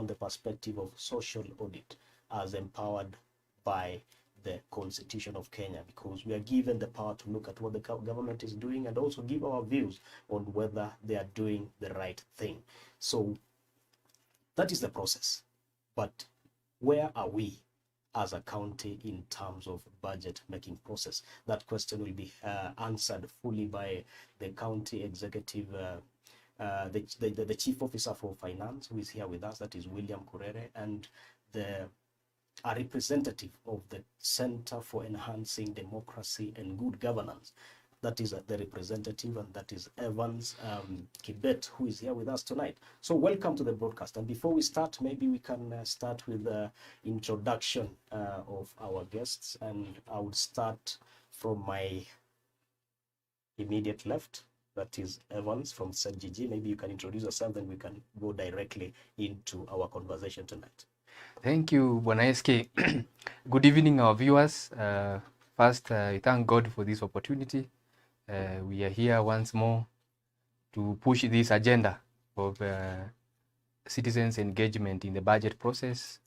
on the perspective of social audit as empowered by the Constitution of Kenya, because we are given the power to look at what the government is doing and also give our views on whether they are doing the right thing. So that is the process. But where are we as a county in terms of budget making process? That question will be answered fully by the county executive, the chief officer for finance, who is here with us, that is William Kurere, and a representative of the Center for Enhancing Democracy and Good Governance. That is the representative, and that is Evans Kibet, who is here with us tonight. So welcome to the broadcast. And before we start, maybe we can start with the introduction of our guests. And I would start from my immediate left. That is Evans from ZGG. Maybe you can introduce yourself, and we can go directly into our conversation tonight. Thank you, Bwana SK. Good evening, our viewers. First, we thank God for this opportunity. We are here once more to push this agenda of citizens' engagement in the budget process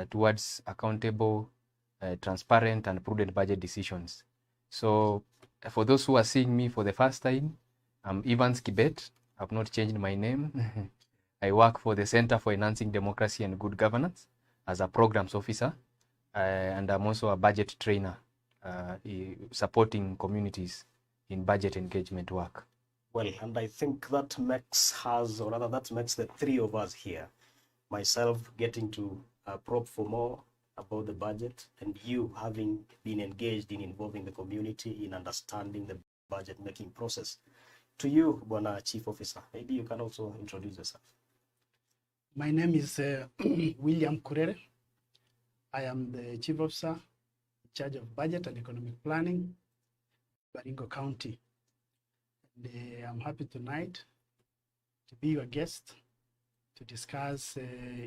towards accountable, transparent, and prudent budget decisions. So, for those who are seeing me for the first time, I'm Evans Kibet. I've not changed my name. I work for the Center for Enhancing Democracy and Good Governance as a programs officer, and I'm also a budget trainer supporting communities in budget engagement work. Well, and I think that makes the three of us here. Myself getting to probe for more about the budget, and you having been engaged in involving the community in understanding the budget making process. To you, Bwana Chief Officer, maybe you can also introduce yourself. My name is William Kurere. I am the Chief Officer in charge of Budget and Economic Planning, Baringo County. And I'm happy tonight to be your guest to discuss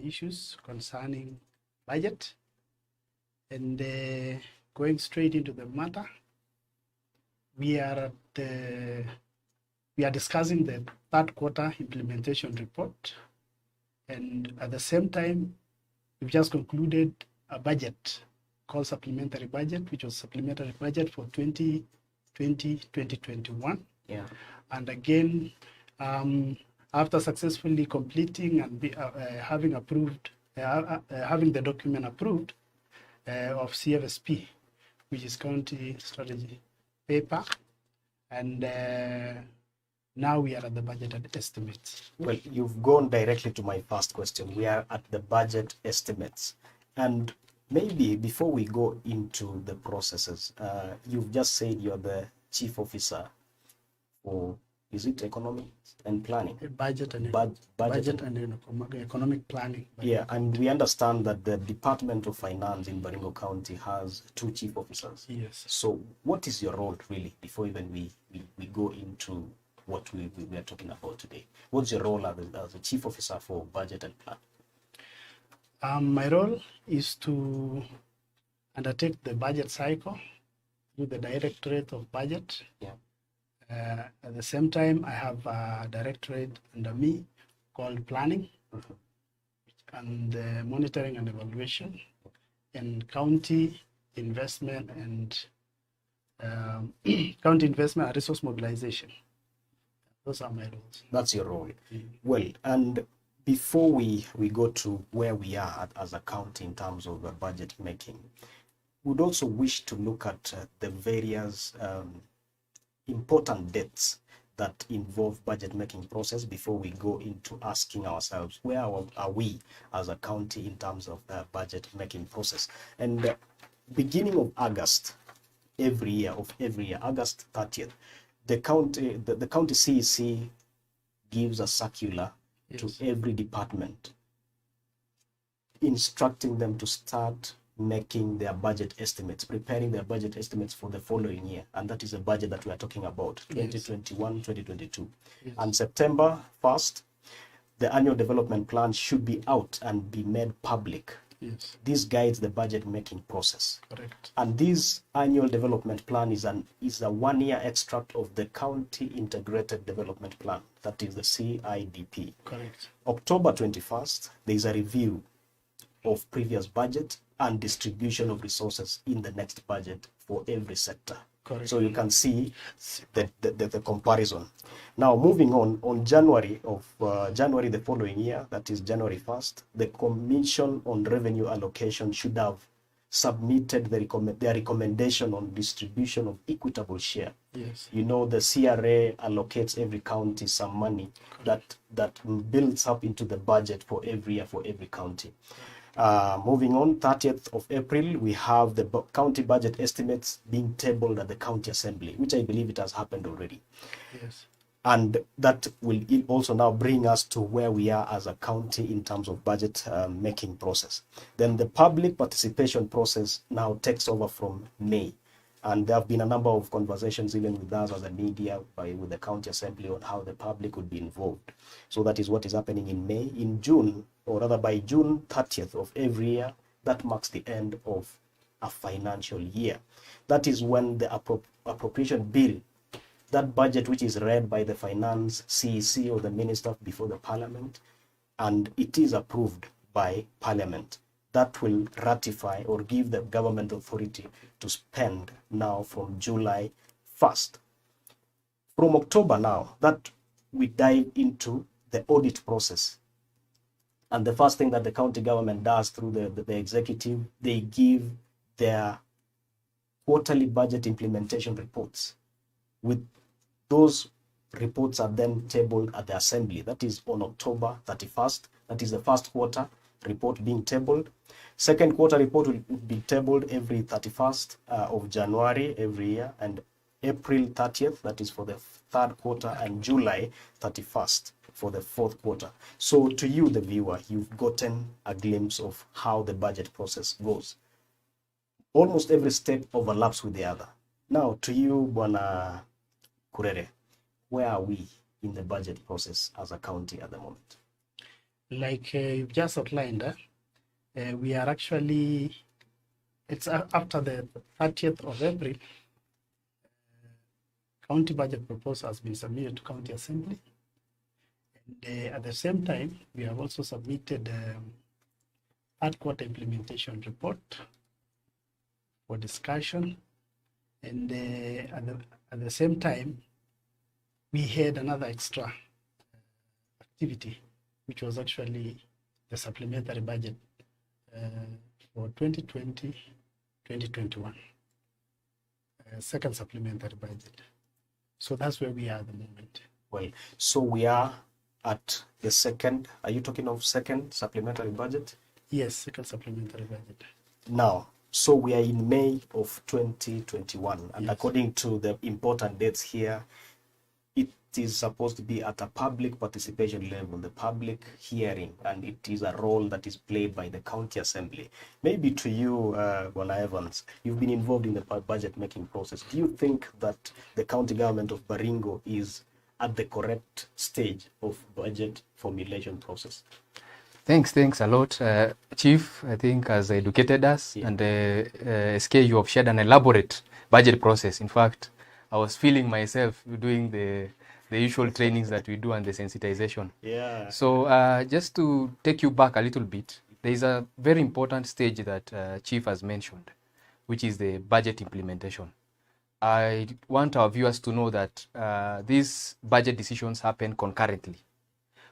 issues concerning budget. And going straight into the matter, we are discussing the third quarter implementation report. And at the same time, we've just concluded a budget called supplementary budget, which was supplementary budget for 2020-2021. Yeah. And again, after successfully completing and having the document approved of CFSP, which is County Strategy Paper, and now we are at the budget estimates. Well, you've gone directly to my first question. We are at the budget estimates. And maybe before we go into the processes, you've just said you're the chief officer for, is it economics and planning? Budget and economic planning. Yeah, and we understand that the Department of Finance in Baringo County has two chief officers. Yes. So what is your role really, before even we go into what we are talking about today? What's your role as a chief officer for budget and plan? My role is to undertake the budget cycle with the Directorate of Budget. Yeah. At the same time, I have a directorate under me called Planning, and Monitoring and Evaluation, and County Investment and Resource Mobilization. Those are my roles. That's your role. Well, and before we go to where we are as a county in terms of budget making, we'd also wish to look at the various important dates that involve budget making process before we go into asking ourselves, where are we as a county in terms of budget making process? And beginning of August, every year, August 30th, the county CEC gives a circular to every department instructing them to start making their budget estimates, preparing their budget estimates for the following year. And that is a budget that we are talking about, 2021-2022. Yes. And September 1st, the annual development plan should be out and be made public Yes. This guides the budget making process. Correct. And this annual development plan is a 1-year extract of the County Integrated Development Plan, that is the CIDP. Correct. October 21st, there is a review of previous budget and distribution of resources in the next budget for every sector. Correct. So you can see the comparison. Now, moving on January the following year, that is January 1st, the Commission on Revenue Allocation should have submitted their recommendation on distribution of equitable share. Yes. You know, the CRA allocates every county some money that builds up into the budget for every year for every county. Moving on, 30th of April, we have the county budget estimates being tabled at the county assembly, which I believe it has happened already. Yes. And that will also now bring us to where we are as a county in terms of budget making process. Then the public participation process now takes over from May. And there have been a number of conversations even with us as a media with the county assembly on how the public would be involved. So that is what is happening in May. In June, or rather by June 30th of every year, that marks the end of a financial year. That is when the appropriation bill, that budget which is read by the finance CEC or the minister before the parliament, and it is approved by parliament, that will ratify or give the government authority to spend now from July 1st. From October now, that we dive into the audit process. And the first thing that the county government does through the executive, they give their quarterly budget implementation reports. With those reports are then tabled at the assembly. That is on October 31st. That is the first quarter report being tabled. Second quarter report will be tabled every 31st of January every year, and April 30th, that is for the third quarter, and July 31st for the fourth quarter. So to you, the viewer, you've gotten a glimpse of how the budget process goes. Almost every step overlaps with the other. Now to you, Bwana Kurere, where are we in the budget process as a county at the moment? Like you've just outlined, we are actually, it's after the 30th of April, county budget proposal has been submitted to county assembly. And at the same time, we have also submitted third quarter implementation report for discussion. And at the same time, we had another extra activity, which was actually the supplementary budget for 2020-2021, second supplementary budget. So that's where we are at the moment. Well, so we are at the second, are you talking of second supplementary budget? Yes, second supplementary budget. Now, so we are in May of 2021, and yes, according to the important dates here, it is supposed to be at a public participation level, the public hearing, and it is a role that is played by the county assembly. Maybe to you, Bwana Evans, you've been involved in the budget making process. Do you think that the county government of Baringo is at the correct stage of budget formulation process? Thanks a lot, Chief. I think has educated us, yeah, and SK, you have shared an elaborate budget process. In fact, I was feeling myself doing the usual trainings that we do and the sensitization. Yeah. So just to take you back a little bit, there is a very important stage that Chief has mentioned, which is the budget implementation. I want our viewers to know that these budget decisions happen concurrently.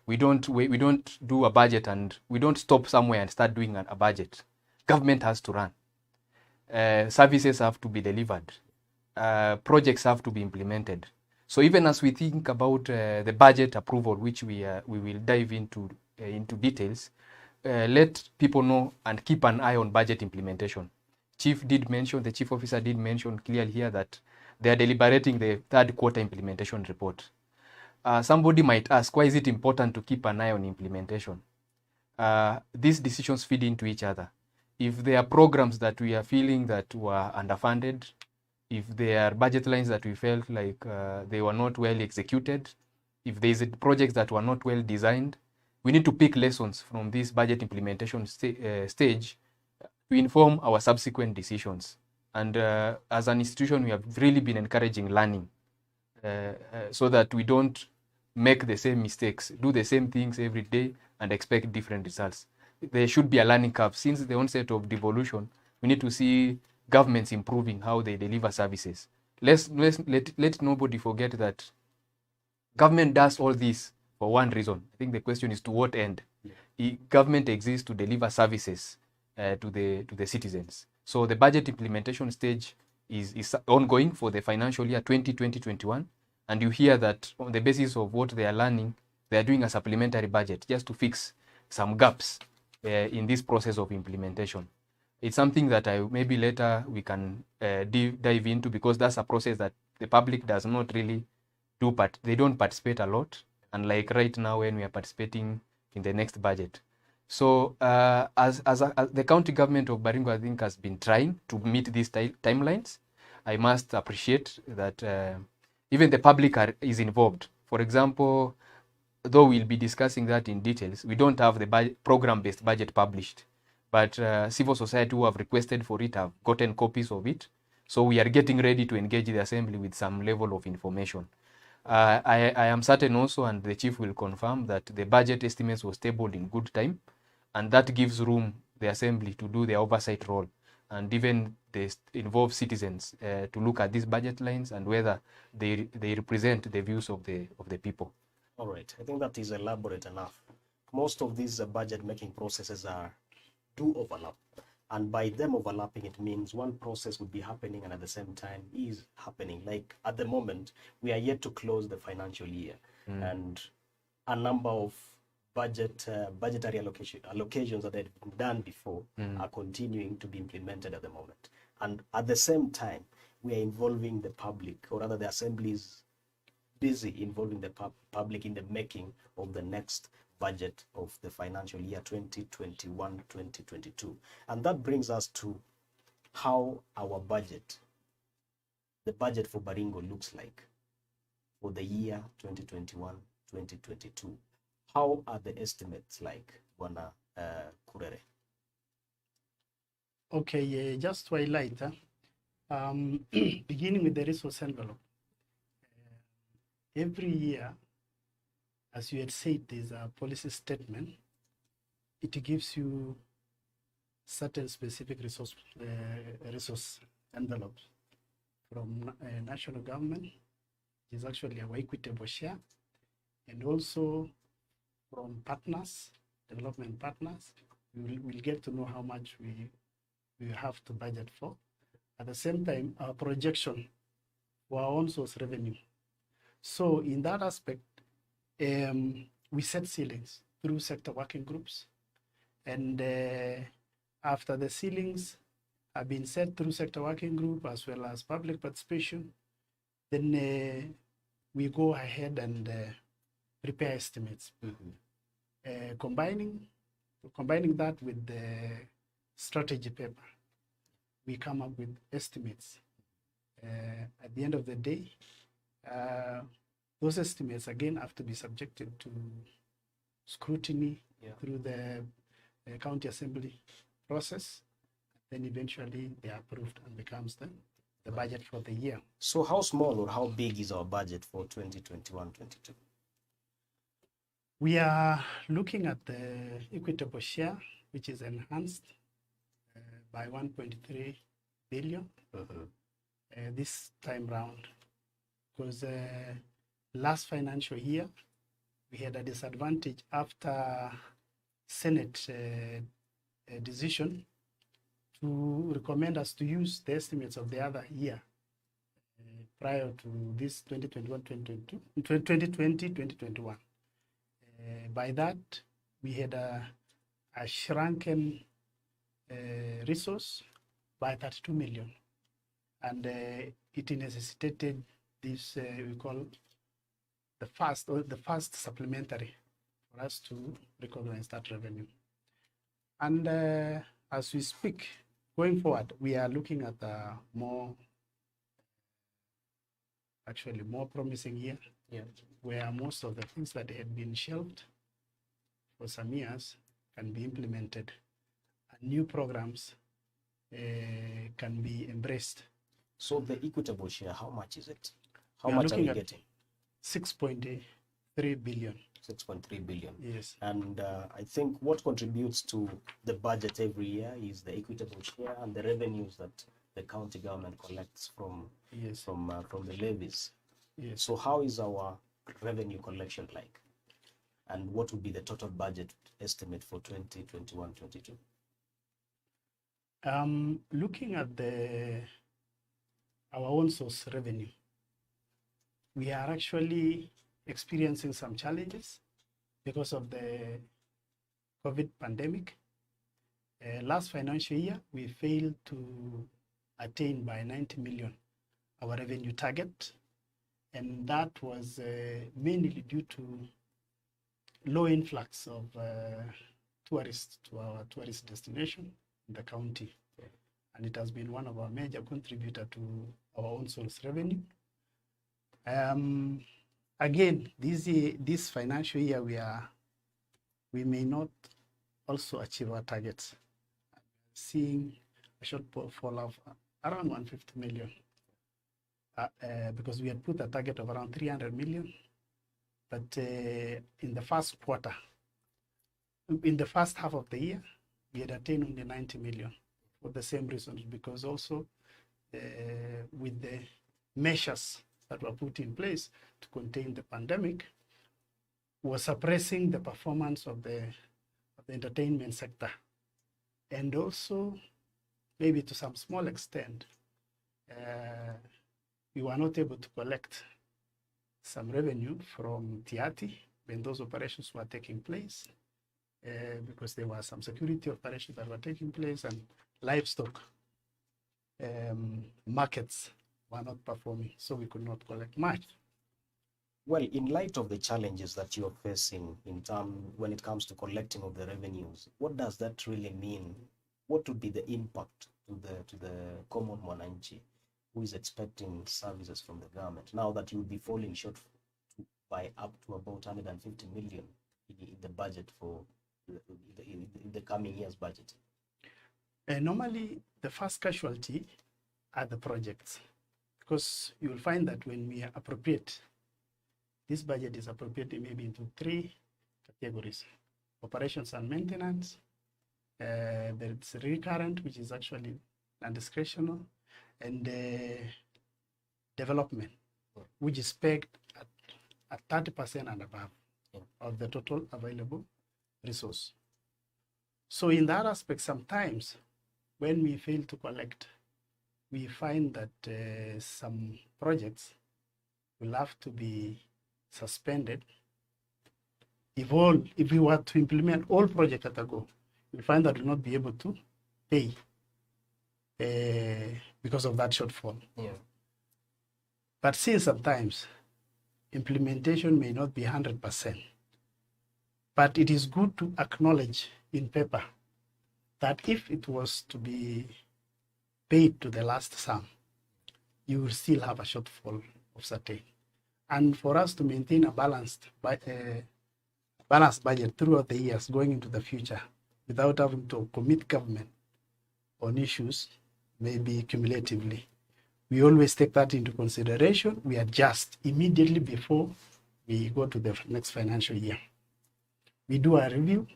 We don't do a budget and we don't stop somewhere and start doing a budget. Government has to run. Services have to be delivered. Projects have to be implemented. So even as we think about the budget approval, which we will dive into details, let people know and keep an eye on budget implementation. The chief officer did mention clearly here that they are deliberating the third quarter implementation report. Somebody might ask, why is it important to keep an eye on implementation? These decisions feed into each other. If there are programs that we are feeling that were underfunded, if there are budget lines that we felt like they were not well executed, if there's projects that were not well designed, we need to pick lessons from this budget implementation stage to inform our subsequent decisions. And as an institution, we have really been encouraging learning so that we don't make the same mistakes, do the same things every day and expect different results. There should be a learning curve. Since the onset of devolution, we need to see governments improving how they deliver services. Let nobody forget that government does all this for one reason. I think the question is to what end? Government exists to deliver services to the citizens. So the budget implementation stage is ongoing for the financial year 2020-21, and you hear that on the basis of what they are learning, they are doing a supplementary budget just to fix some gaps in this process of implementation. It's something that maybe later we can dive into, because that's a process that the public does not really do, but they don't participate a lot, unlike right now when we are participating in the next budget. So as the county government of Baringo, I think, has been trying to meet these timelines. I must appreciate that even the public is involved. For example, though we'll be discussing that in details, we don't have the program-based budget published, but civil society who have requested for it have gotten copies of it. So we are getting ready to engage the assembly with some level of information. I am certain also, and the chief will confirm, that the budget estimates was tabled in good time, and that gives room the assembly to do their oversight role, and even the involved citizens to look at these budget lines and whether they represent the views of the people. All right, I think that is elaborate enough. Most of these budget making processes do overlap, and by them overlapping, it means one process would be happening and at the same time is happening. Like at the moment, we are yet to close the financial year, and a number of budgetary allocations that had been done before are continuing to be implemented at the moment. And at the same time, we are involving the public, or rather the assembly is busy involving the public in the making of the next budget of the financial year 2021-2022. And that brings us to how our budget, the budget for Baringo, looks like for the year 2021-2022. How are the estimates like, Bwana Kurere? Okay, just to highlight, beginning with the resource envelope. Every year, as you had said, there's a policy statement. It gives you certain specific resource envelopes from national government. It is actually our equitable share, and also from partners, development partners. We'll get to know how much we have to budget for. At the same time, our projection for our own source revenue. So in that aspect, we set ceilings through sector working groups. And after the ceilings have been set through sector working group as well as public participation, then we go ahead and prepare estimates. Combining that with the strategy paper, we come up with estimates. At the end of the day, those estimates again have to be subjected to scrutiny through the county assembly process. Then eventually they are approved and becomes the budget for the year. So how small or how big is our budget for 2021-22? We are looking at the equitable share, which is enhanced by 1.3 billion this time round. Because last financial year, we had a disadvantage after Senate decision to recommend us to use the estimates of the other year prior to this 2020-2021. By that, we had a shrunken resource by 32 million. And it necessitated this, we call the first supplementary for us to recognize that revenue. And as we speak, going forward, we are looking at a more promising year, where most of the things that had been shelved for some years can be implemented and new programs can be embraced. So the equitable share, how much is it? How We are much are we looking at getting? 6.3 billion. 6.3 billion. Yes. And I think what contributes to the budget every year is the equitable share and the revenues that the county government collects from Yes. from the levies. Yes. So how is our revenue collection like? And what would be the total budget estimate for 2021-22? Looking at our own source revenue, we are actually experiencing some challenges because of the COVID pandemic. Last financial year, we failed to attain by 90 million our revenue target, and that was mainly due to low influx of tourists to our tourist destination in the county. And it has been one of our major contributor to our own source revenue. Again, this financial year, we may not also achieve our targets. Seeing a shortfall of around 150 million, because we had put a target of around 300 million. But in the first quarter, in the first half of the year, we had attained only 90 million for the same reasons, because also with the measures that were put in place to contain the pandemic, was suppressing the performance of the entertainment sector. And also, maybe to some small extent, we were not able to collect some revenue from Tiati when those operations were taking place, because there were some security operations that were taking place, and livestock markets were not performing, so we could not collect much. Well, in light of the challenges that you're facing when it comes to collecting of the revenues, what does that really mean? What would be the impact to the common mwananchi who is expecting services from the government now that you'll be falling short by up to about 150 million in the budget for in the coming year's budget? Normally, the first casualty are the projects, because you will find that when we appropriate, this budget is appropriated maybe into 3 categories: operations and maintenance, there's recurrent, which is actually non-discretional, and development, which is pegged at 30% and above of the total available resource. So in that aspect, sometimes when we fail to collect, we find that some projects will have to be suspended. If we were to implement all projects at a go, we find that we'll not be able to pay because of that shortfall. Yeah. But still, sometimes implementation may not be 100%. But it is good to acknowledge in paper that if it was to be paid to the last sum, you will still have a shortfall of certain. And for us to maintain a balanced budget throughout the years going into the future without having to commit government on issues, maybe cumulatively, we always take that into consideration. We adjust immediately before we go to the next financial year. We do a review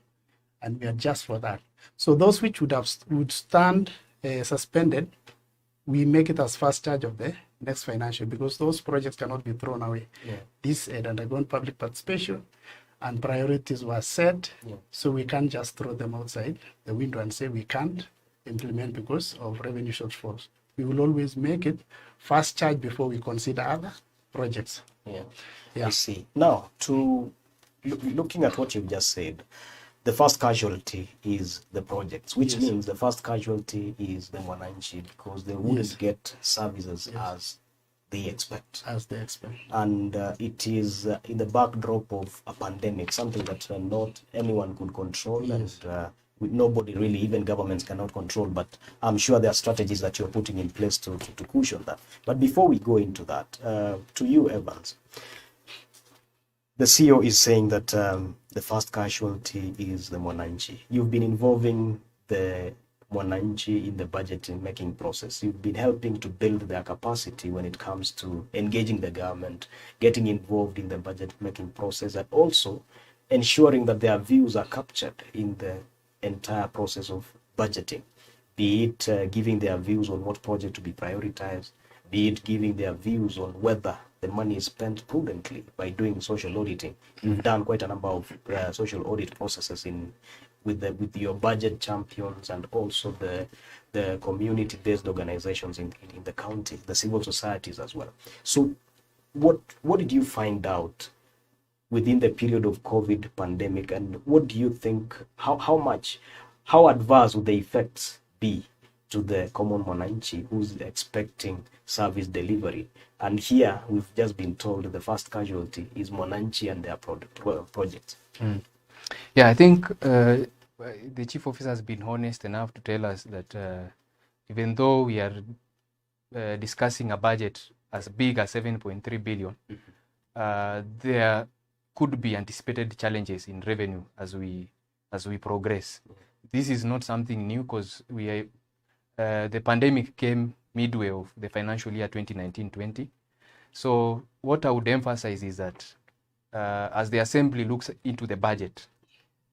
and we adjust for that. So those which would stand suspended, we make it as first charge of the next financial, because those projects cannot be thrown away. Yeah. This had undergone public participation and priorities were set, so we can't just throw them outside the window and say we can't implement because of revenue shortfalls. We will always make it first charge before we consider other projects. I see. Now, looking at what you've just said, the first casualty is the projects, which means the first casualty is the mwananchi, because they wouldn't get services as they expect. And it is in the backdrop of a pandemic, something that not anyone could control, and nobody really, even governments cannot control. But I'm sure there are strategies that you're putting in place to cushion that. But before we go into that, to you, Evans, the CEO is saying that the first casualty is the Mwananchi. You've been involving the Mwananchi in the budgeting making process. You've been helping to build their capacity when it comes to engaging the government, getting involved in the budget making process, and also ensuring that their views are captured in the entire process of budgeting, be it giving their views on what project to be prioritized, be it giving their views on whether the money is spent prudently by doing social auditing. You've done quite a number of social audit processes with your budget champions and also the community-based organizations in the county, the civil societies as well. So what did you find out within the period of COVID pandemic, and what do you think, how adverse would the effects be to the common Mwananchi who's expecting service delivery? And here we've just been told the first casualty is Mwananchi and their projects. Yeah, I think the chief officer has been honest enough to tell us that even though we are discussing a budget as big as 7.3 billion, there could be anticipated challenges in revenue as we progress. This is not something new because the pandemic came midway of the financial year 2019-20. So what I would emphasize is that as the assembly looks into the budget,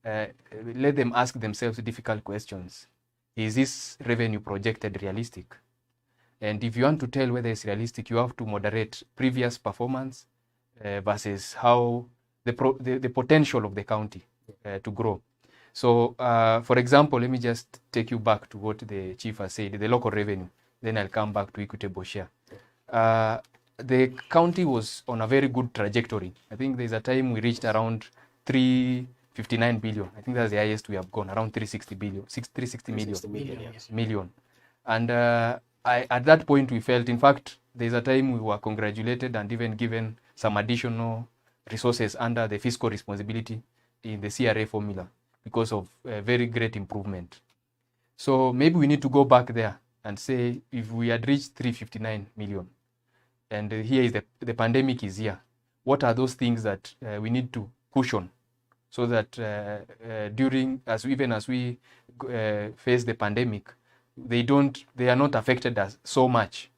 let them ask themselves difficult questions. Is this revenue projected realistic? And if you want to tell whether it's realistic, you have to moderate previous performance versus how the potential of the county to grow. So, for example, let me just take you back to what the chief has said, the local revenue. Then I'll come back to equitable share. The county was on a very good trajectory. I think there's a time we reached around 359 billion. I think that's the highest we have gone, around 360 billion, 360 million. And at that point, we felt, in fact, there's a time we were congratulated and even given some additional resources under the fiscal responsibility in the CRA formula because of a very great improvement. So maybe we need to go back there and say, if we had reached 359 million, and here is the pandemic is here, what are those things that we need to cushion so that even as we face the pandemic, they are not affected as so much.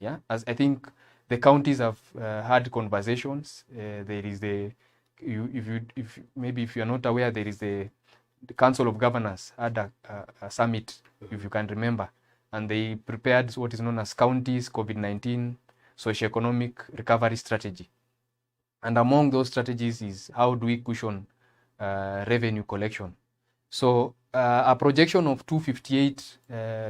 Yeah, as I think the counties have had conversations. There is if you are not aware, there is the Council of Governors had a summit, if you can remember, and they prepared what is known as counties COVID-19 socioeconomic recovery strategy. And among those strategies is how do we cushion revenue collection. So a projection of 258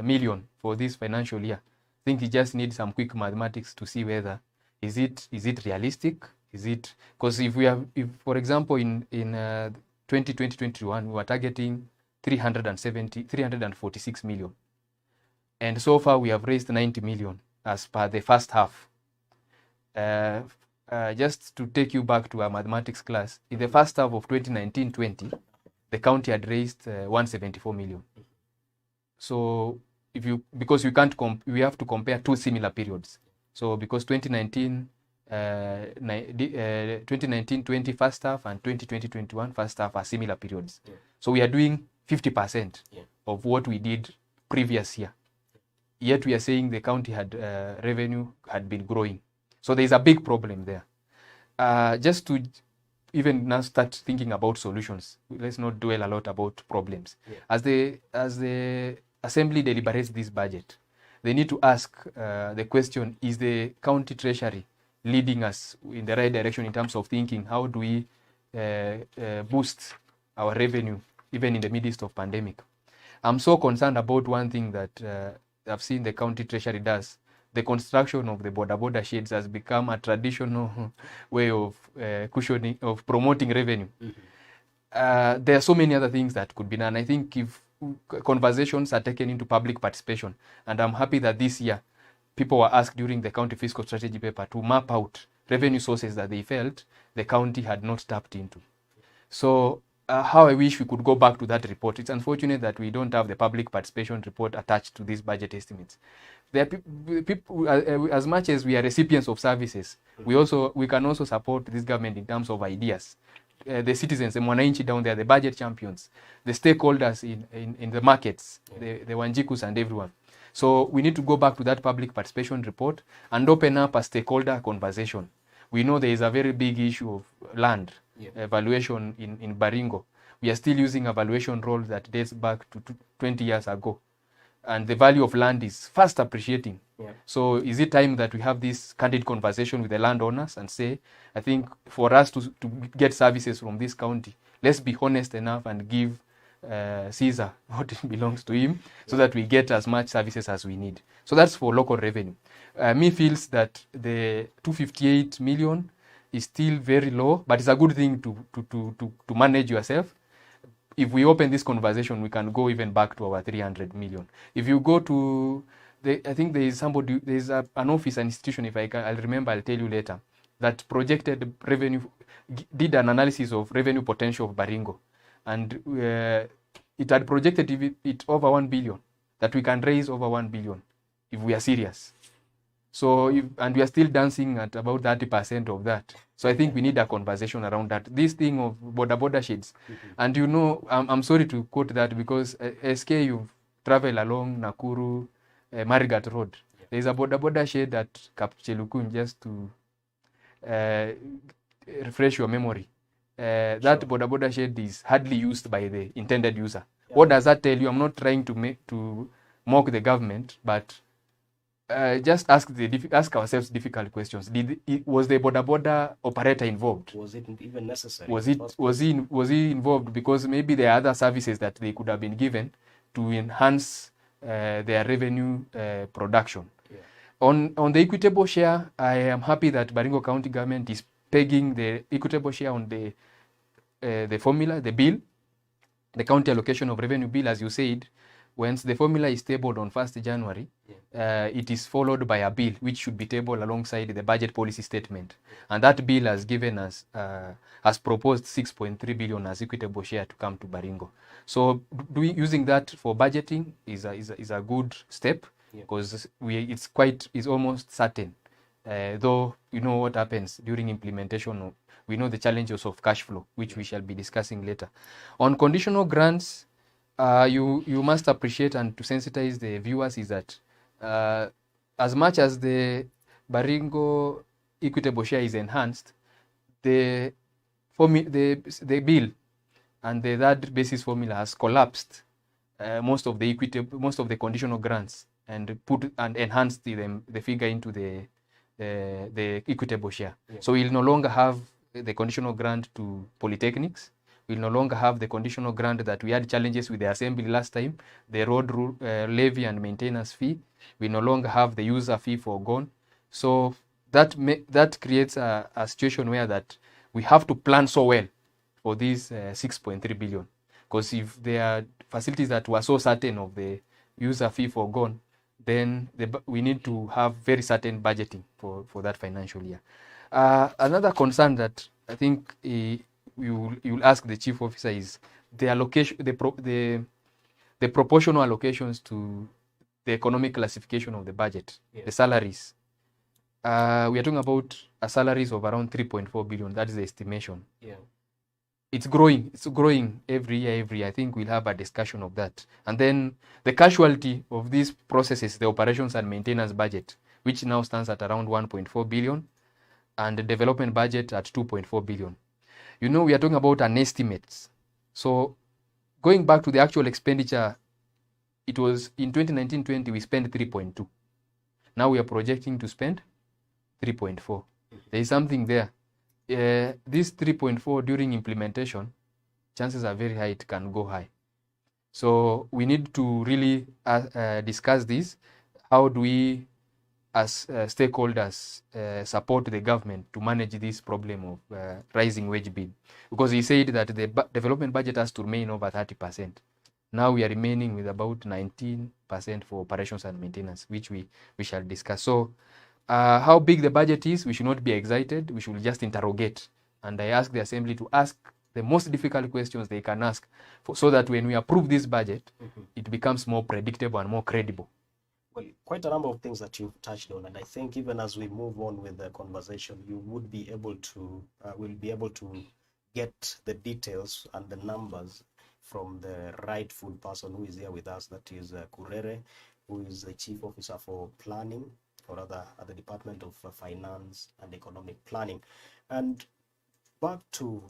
million for this financial year, I think you just need some quick mathematics to see whether is it realistic? Is it, because if for example in 2020-21 we were targeting 346 million, and so far we have raised 90 million as per the first half. Just to take you back to our mathematics class, in the first half of 2019-20, the county had raised 174 million. So because we have to compare two similar periods. So because 2019-20 first half and 2020-21 first half are similar periods. Yeah. So we are doing 50% of what we did previous year. Yet we are saying the county had revenue had been growing. So there is a big problem there. Just to even now start thinking about solutions, let's not dwell a lot about problems. Yeah. As the assembly deliberates this budget, they need to ask the question, is the county treasury leading us in the right direction in terms of thinking, how do we boost our revenue even in the midst of pandemic? I'm so concerned about one thing that I've seen the county treasury does. The construction of the border sheds has become a traditional way of cushioning, of promoting revenue. Mm-hmm. There are so many other things that could be done. I think if conversations are taken into public participation, and I'm happy that this year people were asked during the county fiscal strategy paper to map out revenue sources that they felt the county had not tapped into. So how I wish we could go back to that report. It's unfortunate that we don't have the public participation report attached to these budget estimates. There are people, as much as we are recipients of services, we can also support this government in terms of ideas. the citizens, the mwananchi down there, the budget champions, the stakeholders in the markets, the Wanjikus and everyone. So we need to go back to that public participation report and open up a stakeholder conversation. We know there is a very big issue of land valuation in Baringo. We are still using a valuation role that dates back to 20 years ago. And the value of land is fast appreciating. So is it time that we have this candid conversation with the landowners and say, I think for us to get services from this county, let's be honest enough and give Caesar what belongs to him so that we get as much services as we need. So that's for local revenue. Me feels that the 258 million is still very low, but it's a good thing to manage yourself. If we open this conversation, we can go even back to our 300 million. If you go to, I think there is somebody, there is an office, an institution, if I'll remember, I'll tell you later, that projected revenue, did an analysis of revenue potential of Baringo. And it had projected it over 1 billion, that we can raise over 1 billion if we are serious. So, and we are still dancing at about 30% of that. So I think we need a conversation around that. This thing of border shades. And you know, I'm sorry to quote that because SK, you've traveled along Nakuru, Marigat Road. There's a border shade at Kapchelukun, just to refresh your memory. That border shade is hardly used by the intended user. What does that tell you? I'm not trying to mock the government, but just ask ourselves difficult questions. Was the border operator involved? Was it even necessary? Was he involved? Because maybe there are other services that they could have been given to enhance their revenue production. On the equitable share, I am happy that Baringo County government is pegging the equitable share on the formula, the bill, the county allocation of revenue bill, as you said. Once the formula is tabled on 1st January, it is followed by a bill which should be tabled alongside the budget policy statement. And that bill has given us, has proposed 6.3 billion as equitable share to come to Baringo. So using that for budgeting is a good step, because it's almost certain. Though you know what happens during implementation, we know the challenges of cash flow, which we shall be discussing later. On conditional grants, you must appreciate, and to sensitize the viewers, is that as much as the Baringo equitable share is enhanced, the bill and the third basis formula has collapsed most of the conditional grants and enhanced the figure into the equitable share. So we'll no longer have the conditional grant to polytechnics. We'll no longer have the conditional grant that we had challenges with the assembly last time, the road levy and maintenance fee. We no longer have the user fee forgone. So that creates a situation where that we have to plan so well for these 6.3 billion. Because if there are facilities that were so certain of the user fee forgone, then we need to have very certain budgeting for that financial year. Another concern that I think you'll ask the chief officer is the allocation, the proportional allocations to the economic classification of the budget, the salaries. We are talking about salaries of around 3.4 billion. That is the estimation. It's growing. It's growing every year. I think we'll have a discussion of that. And then the casualty of these processes, the operations and maintenance budget, which now stands at around 1.4 billion, and the development budget at 2.4 billion. You know, we are talking about an estimate. So going back to the actual expenditure, it was in 2019-20, we spent 3.2. Now we are projecting to spend 3.4. There is something there. This 3.4 during implementation, chances are very high it can go high. So we need to really discuss this. How do we, as stakeholders, support the government to manage this problem of rising wage bill? Because he said that the development budget has to remain over 30%. Now we are remaining with about 19% for operations and maintenance, which we shall discuss. So how big the budget is, we should not be excited. We should just interrogate. And I ask the Assembly to ask the most difficult questions they can ask, so that when we approve this budget, it becomes more predictable and more credible. Well, quite a number of things that you've touched on, and I think even as we move on with the conversation, you would be able to, will be able to get the details and the numbers from the rightful person who is here with us, that is Kurere, who is the Chief Officer for Planning, or rather at the Department of Finance and Economic Planning. And back to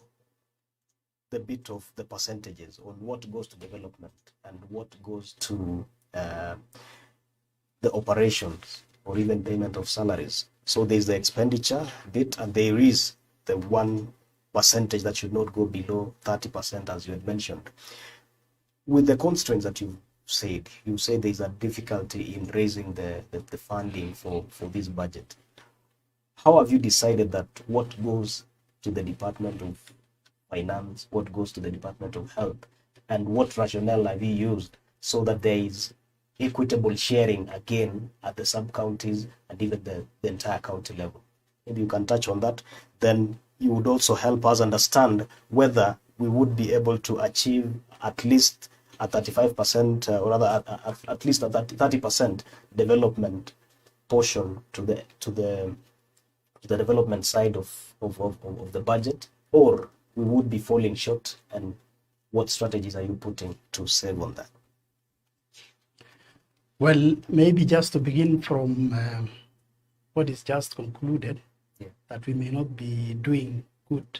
the bit of the percentages on what goes to development and what goes to the operations or even payment of salaries. So there's the expenditure bit, and there is the one percentage that should not go below 30%, as you had mentioned. With the constraints that you said there's a difficulty in raising the funding for this budget. How have you decided that what goes to the Department of Finance, what goes to the Department of Health, and what rationale have you used so that there is equitable sharing again at the sub-counties and even the entire county level? Maybe you can touch on that. Then you would also help us understand whether we would be able to achieve at least a 35%, or rather at least a 30% development portion to the development side of the budget, or we would be falling short, and what strategies are you putting to save on that? Well, maybe just to begin from what is just concluded, that we may not be doing good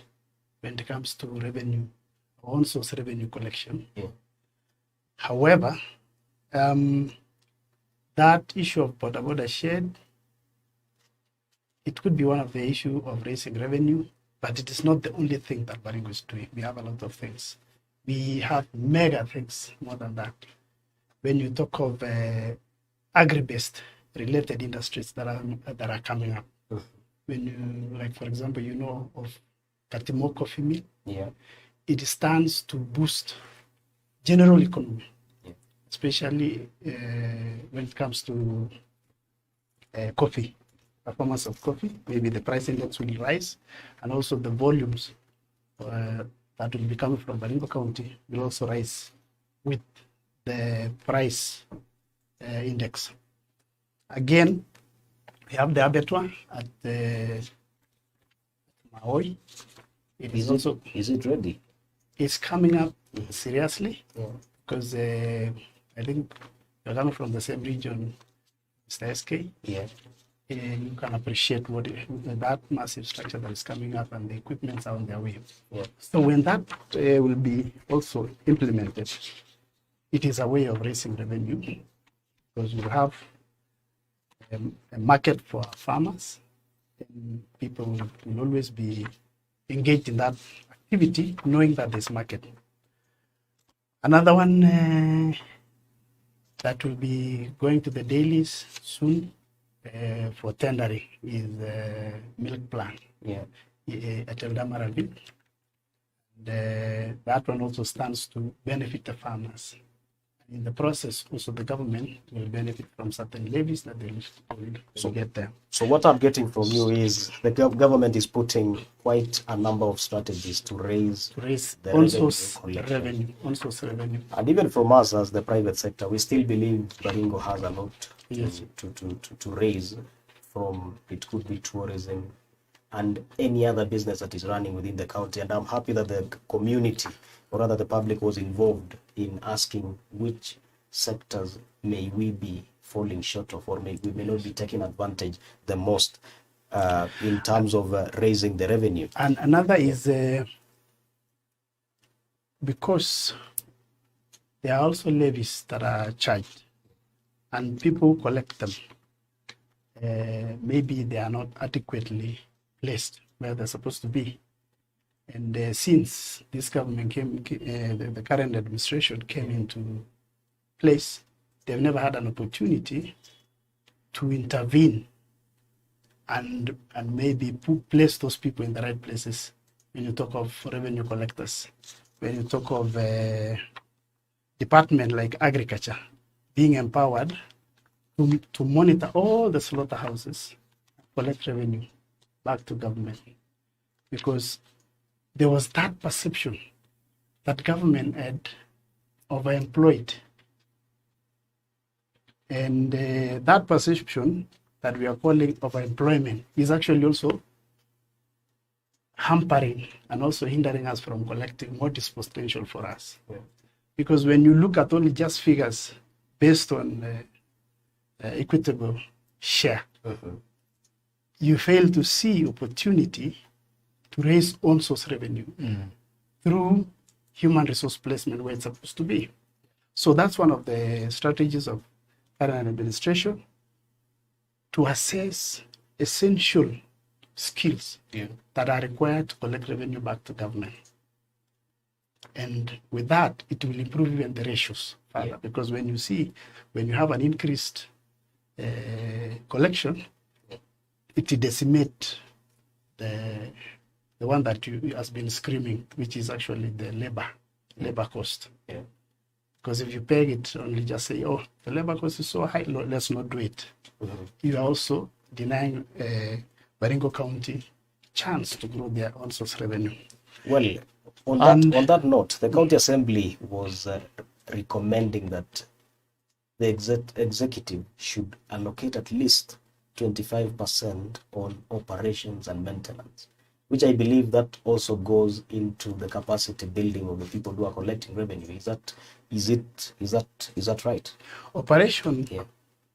when it comes to revenue, on-source revenue collection. However, that issue of border shared, it could be one of the issue of raising revenue, but it is not the only thing that Baringo is doing. We have a lot of things. We have mega things more than that. When you talk of agri-based related industries that are coming up, when you, like for example, you know of Katimo Coffee Mill, it stands to boost general economy, especially when it comes to coffee, performance of coffee. Maybe the price index will rise, and also the volumes that will be coming from Baringo County will also rise with the price index. Again, we have the abattoir at the Maui. Is it ready? It's coming up seriously, because I think you're coming from the same region, Mr. SK. You can appreciate what that massive structure that is coming up, and the equipments are on their way. So when that will be also implemented, it is a way of raising revenue, because you have a market for farmers, and people will always be engaged in that activity, knowing that there's market. Another one that will be going to the dailies soon for tendering is the milk plant at Ravine. That one also stands to benefit the farmers. In the process, also the government will benefit from certain levies that they will get there. So what I'm getting from you is the government is putting quite a number of strategies to raise the on-source revenue. And even from us as the private sector, we still believe Baringo has a lot to raise from. It could be tourism and any other business that is running within the county. And I'm happy that the community, or rather the public, was involved in asking which sectors may we be falling short of, or we may not be taking advantage the most in terms of raising the revenue. And another is because there are also levies that are charged, and people collect them. Maybe they are not adequately placed where they're supposed to be. And since this government the current administration came into place, they've never had an opportunity to intervene and maybe place those people in the right places. When you talk of revenue collectors, when you talk of department like agriculture being empowered to monitor all the slaughterhouses, collect revenue back to government, because there was that perception that government had overemployed. And that perception that we are calling overemployment is actually also hampering and also hindering us from collecting what is potential for us. Yeah. Because when you look at only just figures based on equitable share, you fail to see opportunity to raise own source revenue through human resource placement where it's supposed to be. So that's one of the strategies of current administration, to assess essential skills that are required to collect revenue back to government. And with that, it will improve even the ratios further, because when you have an increased collection, it will decimate the one that has been screaming, which is actually the labor cost. Yeah. Because if you peg it, only just say, oh, the labor cost is so high, let's not do it. You are also denying Baringo County chance to grow their own source revenue. Well, on that note, the county assembly was recommending that the executive should allocate at least 25% on operations and maintenance, which I believe that also goes into the capacity building of the people who are collecting revenue. Is that right? Operation,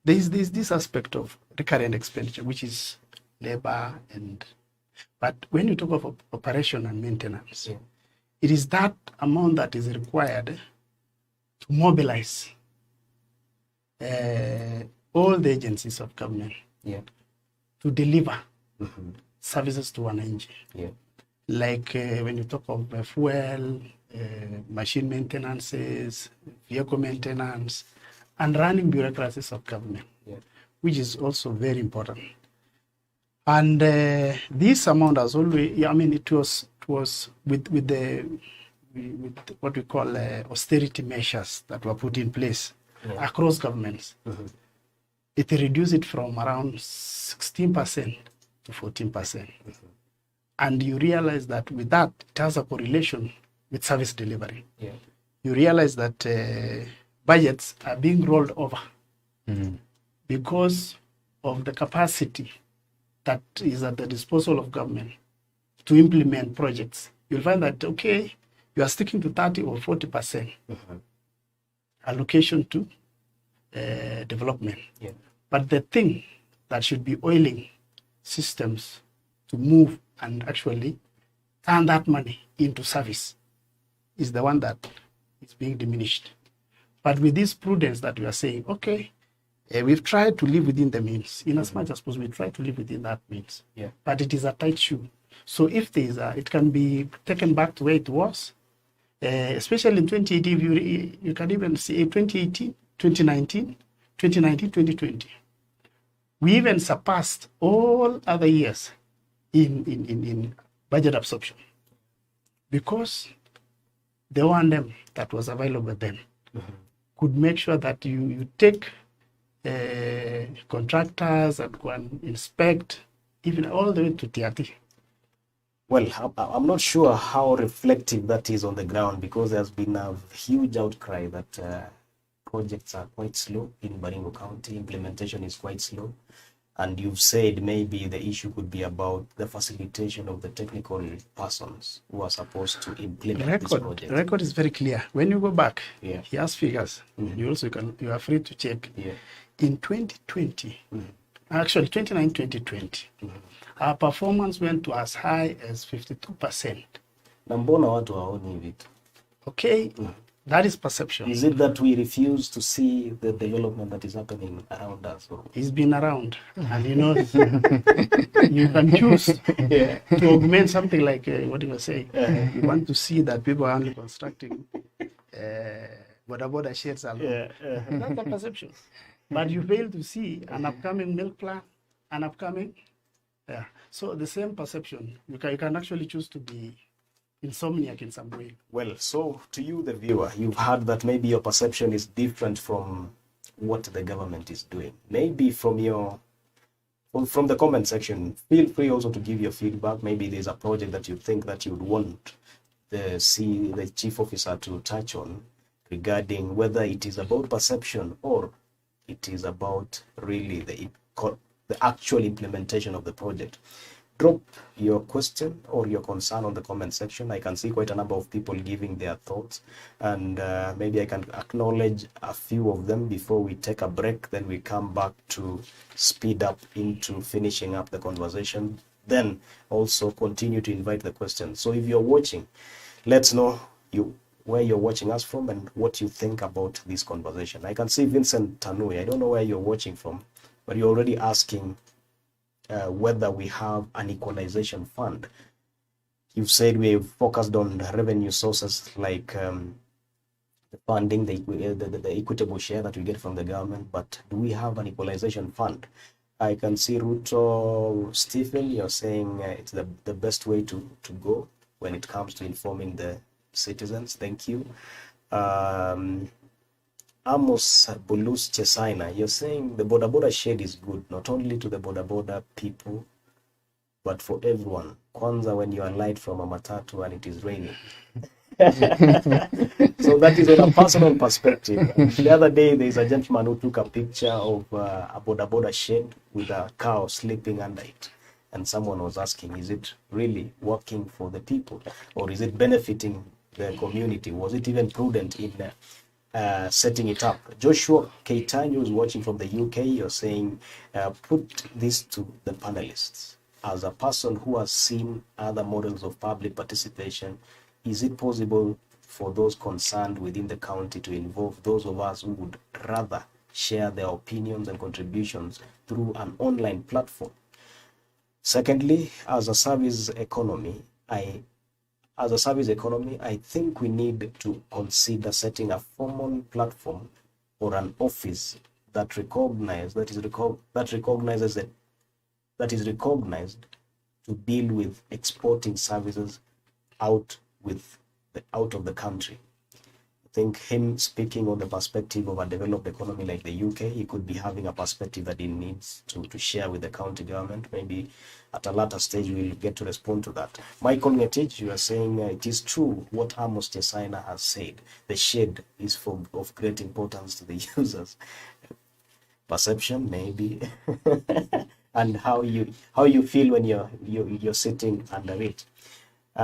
there is this aspect of recurrent expenditure, which is labor but when you talk of operation and maintenance, it is that amount that is required to mobilize all the agencies of government to deliver services to wananchi. Like when you talk of fuel, machine maintenances, vehicle maintenance, and running bureaucracies of government, which is also very important. And this amount has always, it was with what we call austerity measures that were put in place across governments. It reduced it from around 16% to 14%. And you realize that with that, it has a correlation with service delivery. You realize that budgets are being rolled over because of the capacity that is at the disposal of government to implement projects. You'll find that, okay, you are sticking to 30 or 40% allocation to development. But the thing that should be oiling systems to move and actually turn that money into service is the one that is being diminished. But with this prudence that we are saying, okay, we've tried to live within the means, in as much as possible, we try to live within that means. But it is a tight shoe. So if there is it can be taken back to where it was, especially in 2018, you can even see 2018, 2019, 2020. We even surpassed all other years in budget absorption, because the O&M that was available then could make sure that you take contractors and go and inspect even all the way to TRT. Well, I'm not sure how reflective that is on the ground, because there's been a huge outcry that projects are quite slow in Baringo County. Implementation is quite slow. And you've said maybe the issue could be about the facilitation of the technical persons who are supposed to implement this project. The record is very clear. When you go back, he has figures. You are free to check. In 2020, actually 2020, our performance went to as high as 52%. Okay, that is perception. Is it that we refuse to see the development that is happening around us? Or? It's been around, and you can choose to augment something like what you were saying. You want to see that people are only constructing border sheds alone. That's the perception. But you fail to see an upcoming milk plan, an upcoming, So the same perception, you can actually choose to be insomniac in some way. Well, so to you, the viewer, you've heard that maybe your perception is different from what the government is doing. Maybe from the comment section, feel free also to give your feedback. Maybe there's a project that you think that you'd want the chief officer to touch on regarding whether it is about perception or it is about really the actual implementation of the project. drop your question or your concern on the comment section. I can see quite a number of people giving their thoughts, and maybe I can acknowledge a few of them before we take a break. Then we come back to speed up into finishing up the conversation. Then also continue to invite the questions. So if you're watching, let's know where you're watching us from and what you think about this conversation. I can see Vincent Tanui. I don't know where you're watching from, but you're already asking whether we have an equalization fund. You've said we've focused on revenue sources like the funding, the equitable share that we get from the government, but do we have an equalization fund? I can see Ruto, Stephen, you're saying it's the best way to go when it comes to informing the citizens. Thank you. Amos Bulus Chesaina, you're saying the boda shade is good, not only to the boda people, but for everyone. Kwanza when you are light from a matatu and it is raining. So that is on a personal perspective. The other day, there is a gentleman who took a picture of a boda shed with a cow sleeping under it. And someone was asking, is it really working for the people? Or is it benefiting the community? Was it even prudent in setting it up? Joshua Keitany, who is watching from the UK, you're saying, put this to the panelists. As a person who has seen other models of public participation, is it possible for those concerned within the county to involve those of us who would rather share their opinions and contributions through an online platform? Secondly, as a service economy, I think we need to consider setting a formal platform or an office that is recognized to deal with exporting services out of the country. I think him speaking on the perspective of a developed economy like the UK, he could be having a perspective that he needs to share with the county government. Maybe at a later stage we'll get to respond to that. Michael Ngetich, you are saying it is true what Amos Chesaina has said. The shade is of great importance to the users. Perception, maybe. And how you feel when you're sitting under it.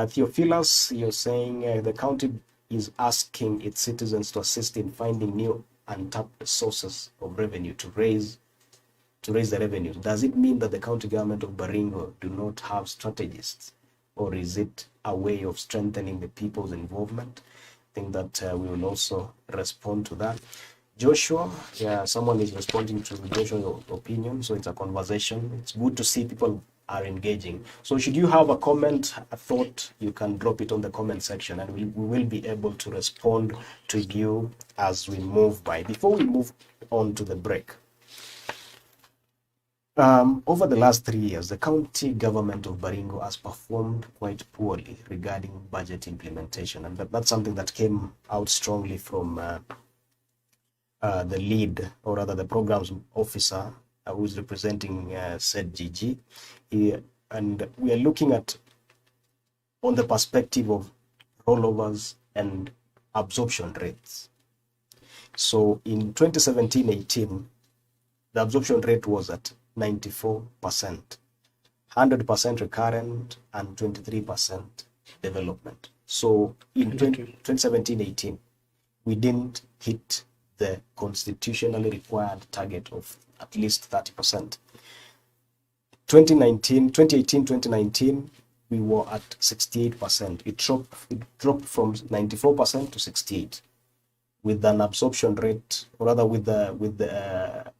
Theophilus, you're saying the county is asking its citizens to assist in finding new untapped sources of revenue to raise the revenue. Does it mean that the county government of Baringo do not have strategists, or is it a way of strengthening the people's involvement? I think that we will also respond to that. Joshua, someone is responding to Joshua's opinion, so it's a conversation. It's good to see people are engaging. So should you have a comment, a thought, you can drop it on the comment section, and we will be able to respond to you as we move by. Before we move on to the break, over the last 3 years, the county government of Baringo has performed quite poorly regarding budget implementation, and that's something that came out strongly from the lead, or rather the programs officer who's representing said GG. And we are looking at on the perspective of rollovers and absorption rates. So in 2017-18, the absorption rate was at 94%, 100% recurrent and 23% development. So in 2017-18, we didn't hit the constitutionally required target of at least 30%. 2018-2019, we were at 68%. It dropped from 94% to 68%, with an absorption rate, or rather with the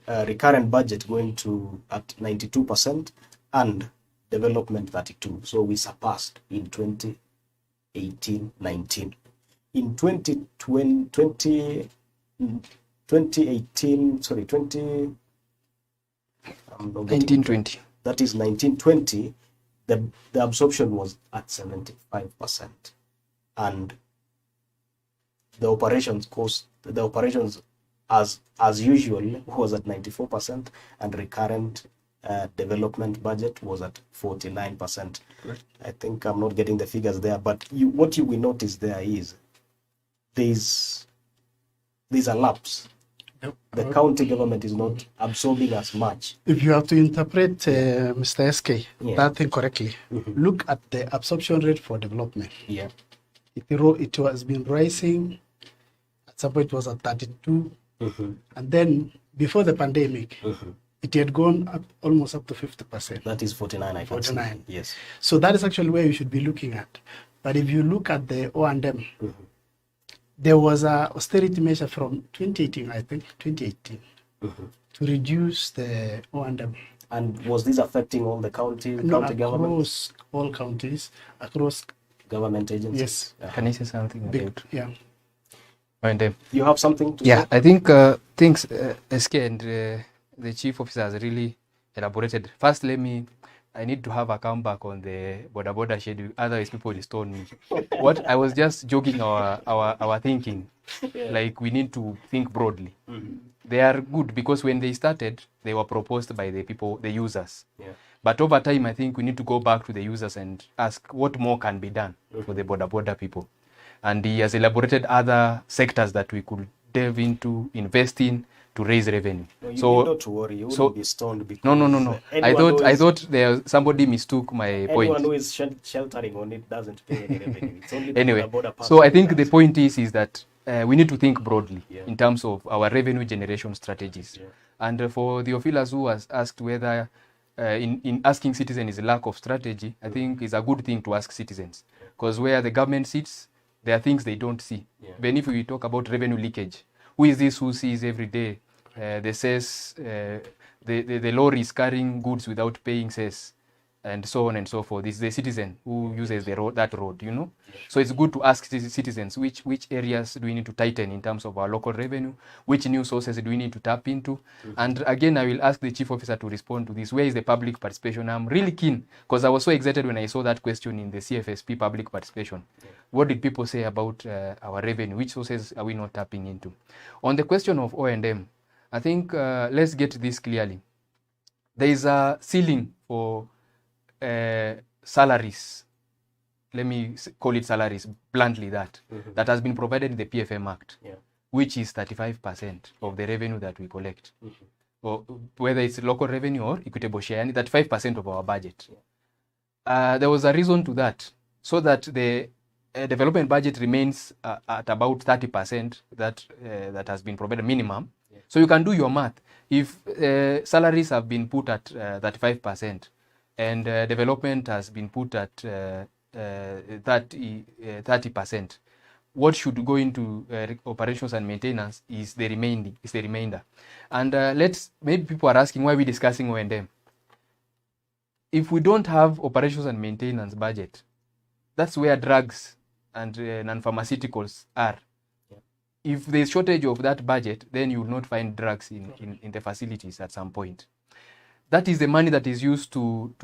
recurrent budget going to at 92% and development 32%. So we surpassed in 2018-19. In 2018, sorry, 1920. That is 1920, the absorption was at 75%. And the operations as usual was at 94%, and recurrent development budget was at 49%. Correct. I think I'm not getting the figures there, but what you will notice there is there's a lapse The county government is not absorbing as much. If you have to interpret Mr. SK, Yeah. that thing correctly, look at the absorption rate for development. Yeah. It has been rising. At some point, it was at 32. And then before the pandemic, it had gone up almost up to 50%. That is 49, I can see. 49. Yes. So that is actually where you should be looking at. But if you look at the O&M, there was a austerity measure from 2018, I think, 2018, to reduce the O&M. And was this affecting all the county Across governments? all counties, across Government agencies? Yes. Can I say something about? Yeah. And, You have something to yeah, say? I think things SK and the chief officer has really elaborated. First, I need to have a comeback on the border schedule. Otherwise, people will stone me. What I was just joking our thinking. Like, we need to think broadly. They are good because when they started, they were proposed by the people, the users. Yeah. But over time, I think we need to go back to the users and ask what more can be done for the border people. And he has elaborated other sectors that we could delve into, invest in, to raise revenue. No, you need not to worry. You won't be stoned because No. I thought somebody mistook my point. Anyone who is sheltering on it doesn't pay any revenue. It's only the Anyway, border so I think the point is that we need to think broadly Yeah. in terms of our revenue generation strategies. Yeah. And for the officers who has asked whether in asking citizens is a lack of strategy, I think is a good thing to ask citizens. Because where the government sits, there are things they don't see. Yeah. Even if we talk about revenue leakage, who is this who sees every day the cess, the lorry is carrying goods without paying cess, and so on and so forth? It's the citizen who uses the road, that road, you know. So it's good to ask citizens which areas do we need to tighten in terms of our local revenue, which new sources do we need to tap into. And again, I will ask the chief officer to respond to this. Where is the public participation? I'm really keen because I was so excited when I saw that question in the CFSP public participation. What did people say about our revenue? Which sources are we not tapping into? On the question of O&M, I think let's get this clearly. There is a ceiling for salaries. Let me call it salaries bluntly. That has been provided in the PFM Act, which is 35% of the revenue that we collect, or whether it's local revenue or equitable share, and 35% of our budget. There was a reason to that, so that the development budget remains at about 30% that has been provided minimum. So you can do your math. If salaries have been put at 35% and development has been put at 30%, what should go into operations and maintenance is the remainder. And maybe people are asking why we're discussing O&M. If we don't have operations and maintenance budget, that's where drugs and non-pharmaceuticals are. If there's shortage of that budget, then you will not find drugs in the facilities at some point. That is the money that is used to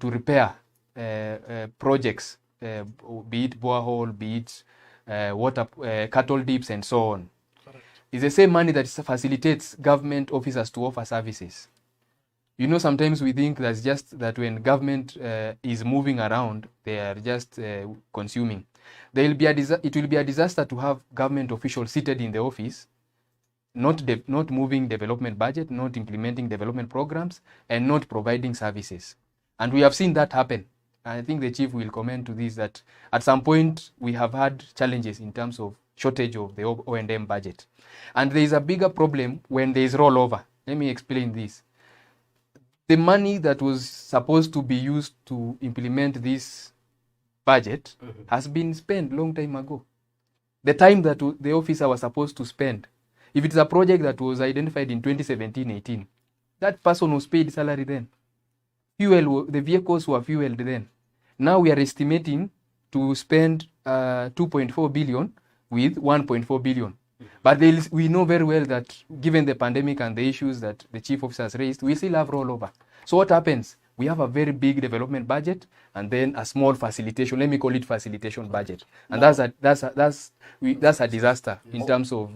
repair projects, be it borehole, be it water, cattle dips, and so on. Correct. It's the same money that facilitates government officers to offer services. You know, sometimes we think that's just that when government is moving around, they are just consuming. It will be a disaster to have government officials seated in the office, not moving development budget, not implementing development programs, and not providing services. And we have seen that happen. I think the chief will comment to this, that at some point we have had challenges in terms of shortage of the O&M budget. And there is a bigger problem when there is rollover. Let me explain this. The money that was supposed to be used to implement this budget has been spent long time ago. The time that the officer was supposed to spend, if it's a project that was identified in 2017-18, that person was paid salary then. The vehicles were fueled then. Now we are estimating to spend 2.4 billion with 1.4 billion. But we know very well that given the pandemic and the issues that the chief officer has raised, we still have rollover. So what happens? We have a very big development budget and then a small facilitation. Let me call it facilitation budget, and that's a disaster in terms of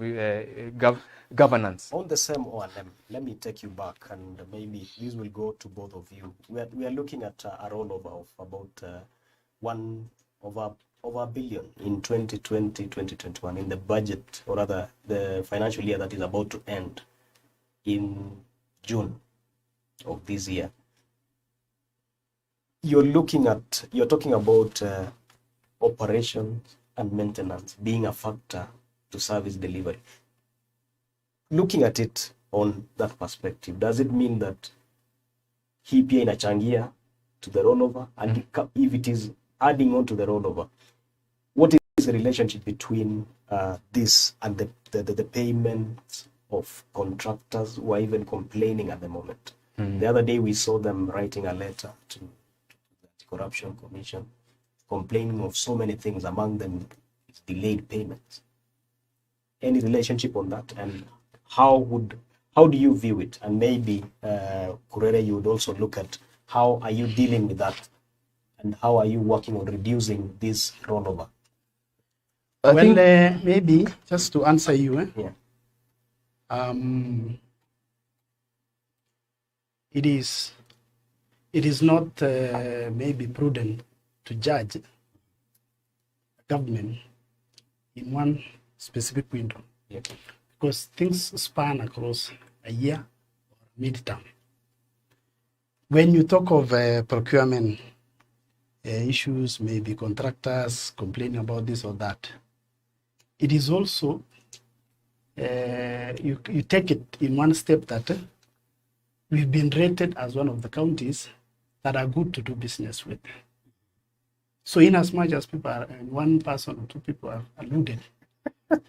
governance. On the same O&M, let me take you back, and maybe this will go to both of you. We are looking at a rollover of about 1 over over a billion in 2020, 2021 in the budget, or rather the financial year that is about to end in June of this year. You're talking about operations and maintenance being a factor to service delivery. Looking at it on that perspective, does it mean that hii pia inachangia to the rollover? And if it is adding on to the rollover, what is the relationship between this and the payment of contractors who are even complaining at the moment? The other day we saw them writing a letter to the Corruption Commission complaining of so many things, among them delayed payments. Any relationship on that, and how do you view it? And maybe Kurere, you would also look at how are you dealing with that, and how are you working on reducing this rollover? Maybe just to answer you, it is not maybe prudent to judge government in one specific window, because things span across a year or mid-term. When you talk of procurement issues, maybe contractors complaining about this or that, it is also, you take it in one step that we've been rated as one of the counties that are good to do business with. So in as much as people are, one person or two people are alluded,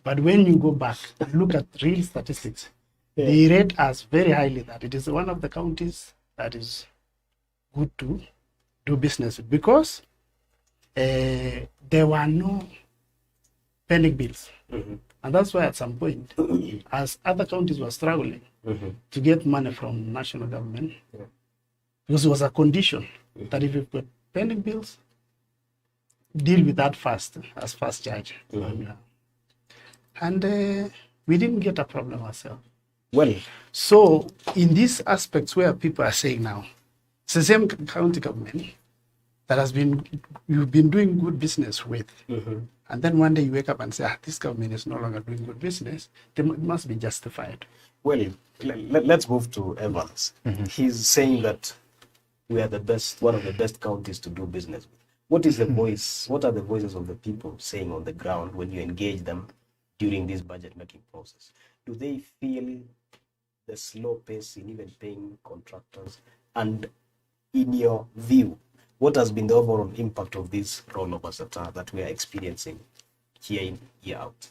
but when you go back and look at real statistics, they rate us very highly that it is one of the counties that is good to do business with, because there were no pending bills. And that's why at some point, as other counties were struggling to get money from national government, because it was a condition that if you've got pending bills, deal with that fast, as fast charge. And we didn't get a problem ourselves. Well, so in these aspects where people are saying now, it's the same county government that you've been doing good business with. And then one day you wake up and say, this government is no longer doing good business. It must be justified. Well, let's move to Evans. He's saying that we are one of the best counties to do business with. What is the voice? What are the voices of the people saying on the ground when you engage them during this budget making process? Do they feel the slow pace in even paying contractors? And in your view, what has been the overall impact of these rollovers that we are experiencing year in, year out?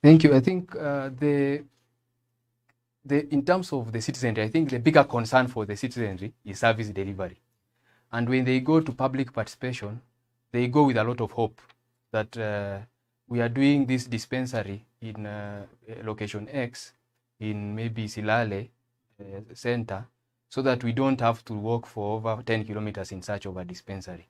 Thank you. I think in terms of the citizenry, I think the bigger concern for the citizenry is service delivery. And when they go to public participation, they go with a lot of hope that we are doing this dispensary in location X in maybe Silale center, so that we don't have to walk for over 10 kilometers in search of a dispensary.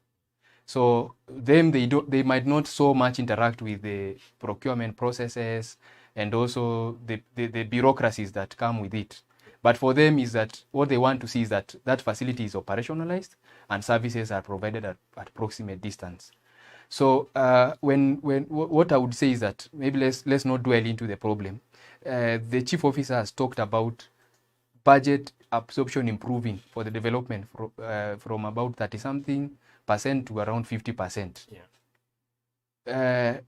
So they might not so much interact with the procurement processes and also the bureaucracies that come with it. But for them is that what they want to see is that that facility is operationalized and services are provided at proximate distance. So what I would say is that maybe let's not dwell into the problem. The chief officer has talked about budget absorption improving for the development from about 30-something% to around 50%.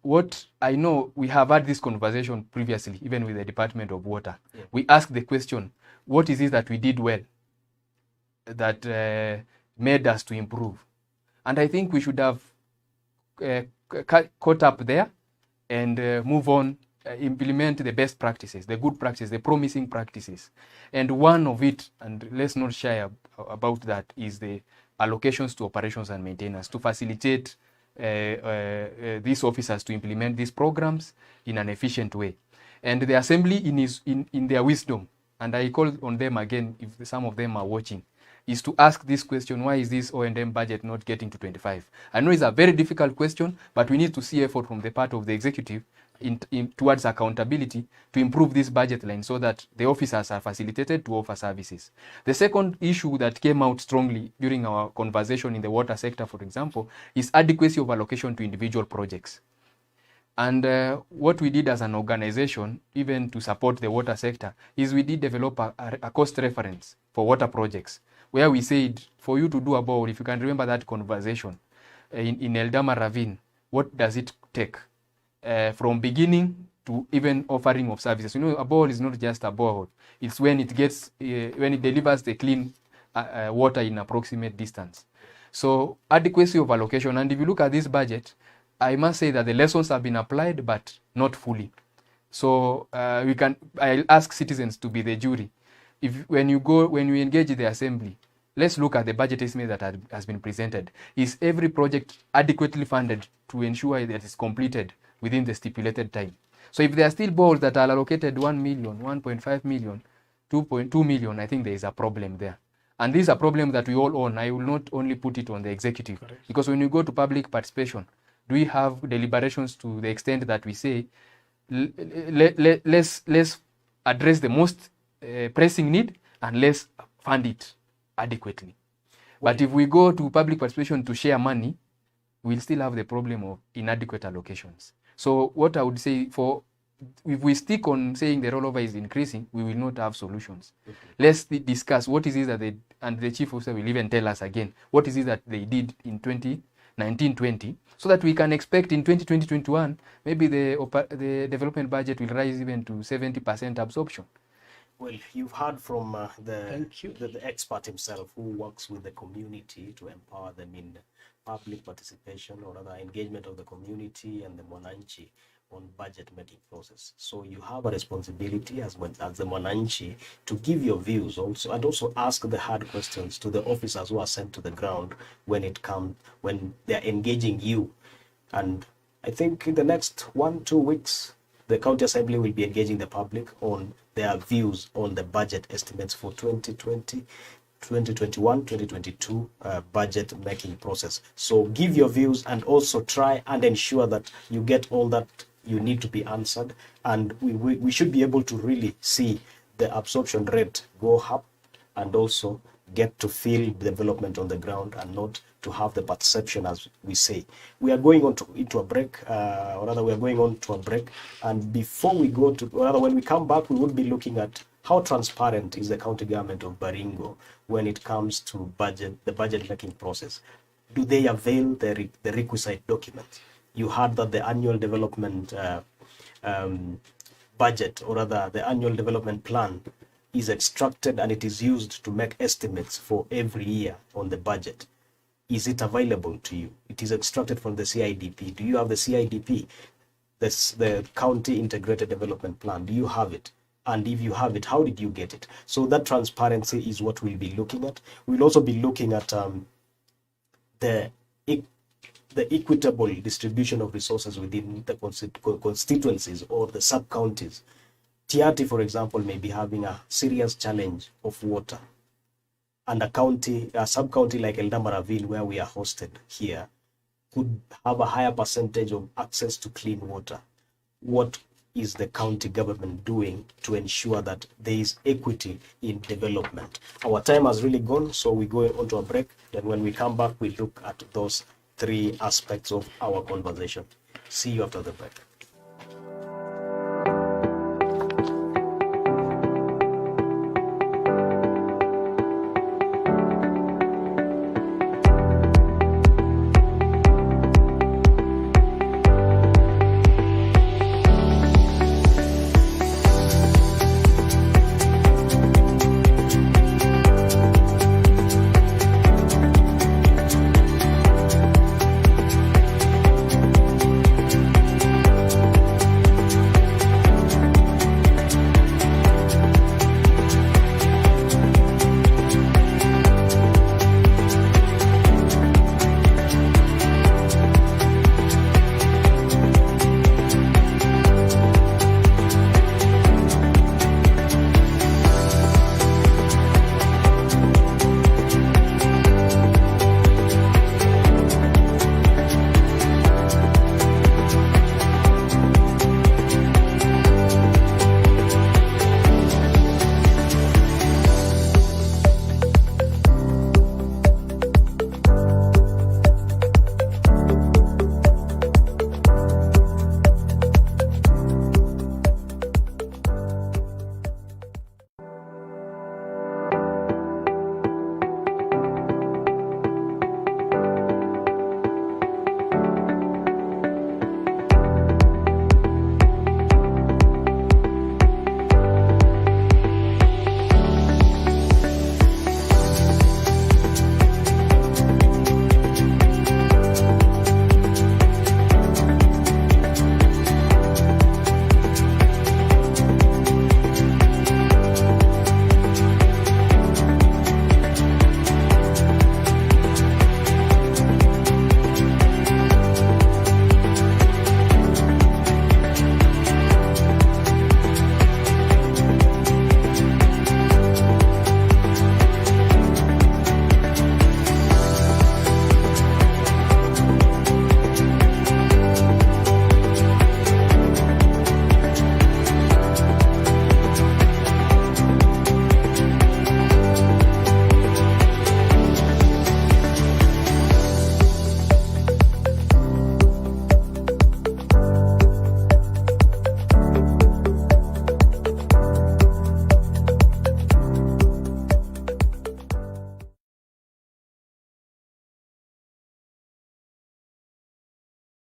What I know, we have had this conversation previously, even with the Department of Water. We asked the question, what is it that we did well that made us to improve? And I think we should have caught up there and move on, implement the best practices, the good practices, the promising practices. And one of it, and let's not shy about that, is the allocations to operations and maintenance to facilitate these officers to implement these programs in an efficient way. And the assembly in their wisdom, and I call on them again, if some of them are watching, is to ask this question, why is this O&M budget not getting to 25? I know it's a very difficult question, but we need to see effort from the part of the executive towards accountability to improve this budget line so that the officers are facilitated to offer services. The second issue that came out strongly during our conversation in the water sector, for example, is adequacy of allocation to individual projects. And what we did as an organization, even to support the water sector, is we did develop a cost reference for water projects, where we said, for you to do a borehole, if you can remember that conversation, in Eldama Ravine, what does it take? From beginning to even offering of services. You know, a borehole is not just a borehole. It's when it gets, when it delivers the clean water in approximate distance. So adequacy of allocation. And if you look at this budget, I must say that the lessons have been applied, but not fully. So I'll ask citizens to be the jury. When you engage the assembly, let's look at the budget estimate that has been presented. Is every project adequately funded to ensure that it's completed within the stipulated time? So if there are still boreholes that are allocated 1 million, 1.5 million, 2.2 million, I think there is a problem there. And this is a problem that we all own. I will not only put it on the executive. Correct. Because when you go to public participation, do we have deliberations to the extent that we say, let's address the most pressing need and let's fund it adequately. But if we go to public participation to share money, we'll still have the problem of inadequate allocations. So what I would say, if we stick on saying the rollover is increasing, we will not have solutions. Okay. Let's discuss what is it that and the chief officer will even tell us again, what is it that they did in 2019-20, so that we can expect in 2020-21, maybe the development budget will rise even to 70% absorption. Well, you've heard from the expert himself who works with the community to empower them in public participation or other engagement of the community and the Mwananchi on budget making process. So you have a responsibility as the Mwananchi to give your views also, and also ask the hard questions to the officers who are sent to the ground when they're engaging you. And I think in the next 1-2 weeks, the county assembly will be engaging the public on their views on the budget estimates for 2020, 2021, 2022 budget making process. So give your views and also try and ensure that you get all that you need to be answered. And we should be able to really see the absorption rate go up and also get to feel development on the ground and not to have the perception, as we say. We are going into a break, or rather we are going on to a break. And before we go to, or rather when we come back, we will be looking at how transparent is the county government of Baringo when it comes to the budget making process. Do they avail the requisite documents? You heard that the annual development budget, or rather the annual development plan, is extracted and it is used to make estimates for every year on the budget. Is it available to you? It is extracted from the CIDP. Do you have the CIDP? The County Integrated Development Plan. Do you have it? And if you have it, how did you get it? So that transparency is what we'll be looking at. We'll also be looking at the equitable distribution of resources within the constituencies or the sub-counties. Tiati, for example, may be having a serious challenge of water. And a sub-county like Eldama Ravine, where we are hosted here, could have a higher percentage of access to clean water. What is the county government doing to ensure that there is equity in development? Our time has really gone, so we go on to a break. Then when we come back, we look at those 3 aspects of our conversation. See you after the break.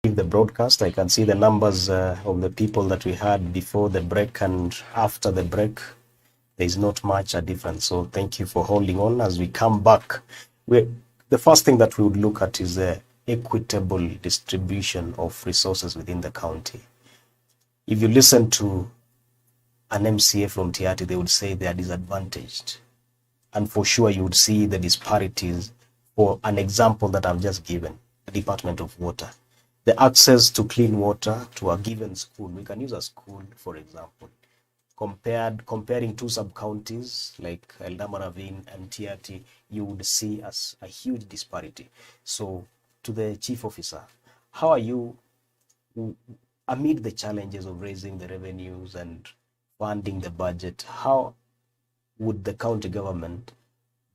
the broadcast. I can see the numbers of the people that we had before the break and after the break. There is not much a difference. So thank you for holding on. As we come back, the first thing that we would look at is the equitable distribution of resources within the county. If you listen to an MCA from Tiati, they would say they are disadvantaged. And for sure, you would see the disparities. For an example that I've just given, the Department of Water. The access to clean water to a given school, we can use a school, for example, comparing two sub-counties like Ravine and Tiati, you would see as a huge disparity. So to the chief officer, how are you, amid the challenges of raising the revenues and funding the budget, how would the county government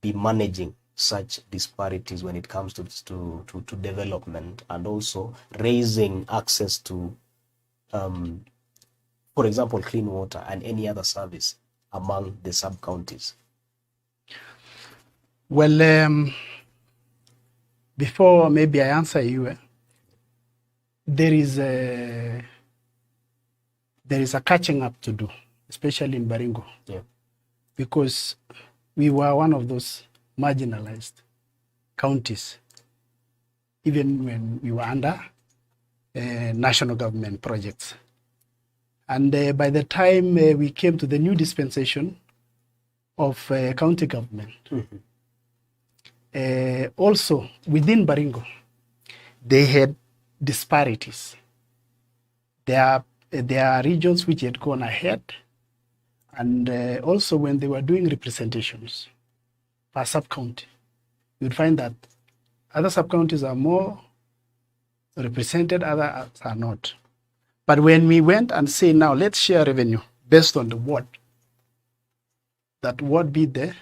be managing such disparities when it comes to development and also raising access to, for example, clean water and any other service among the sub-counties? Well, before maybe I answer you, there is a catching up to do, especially in Baringo, because we were one of those marginalized counties, even when we were under national government projects. And by the time we came to the new dispensation of county government, also within Baringo, they had disparities. There are regions which had gone ahead, and also when they were doing representations per sub-county, you'd find that other sub-counties are more represented, others are not. But when we went and say, now let's share revenue based on the ward, that would be the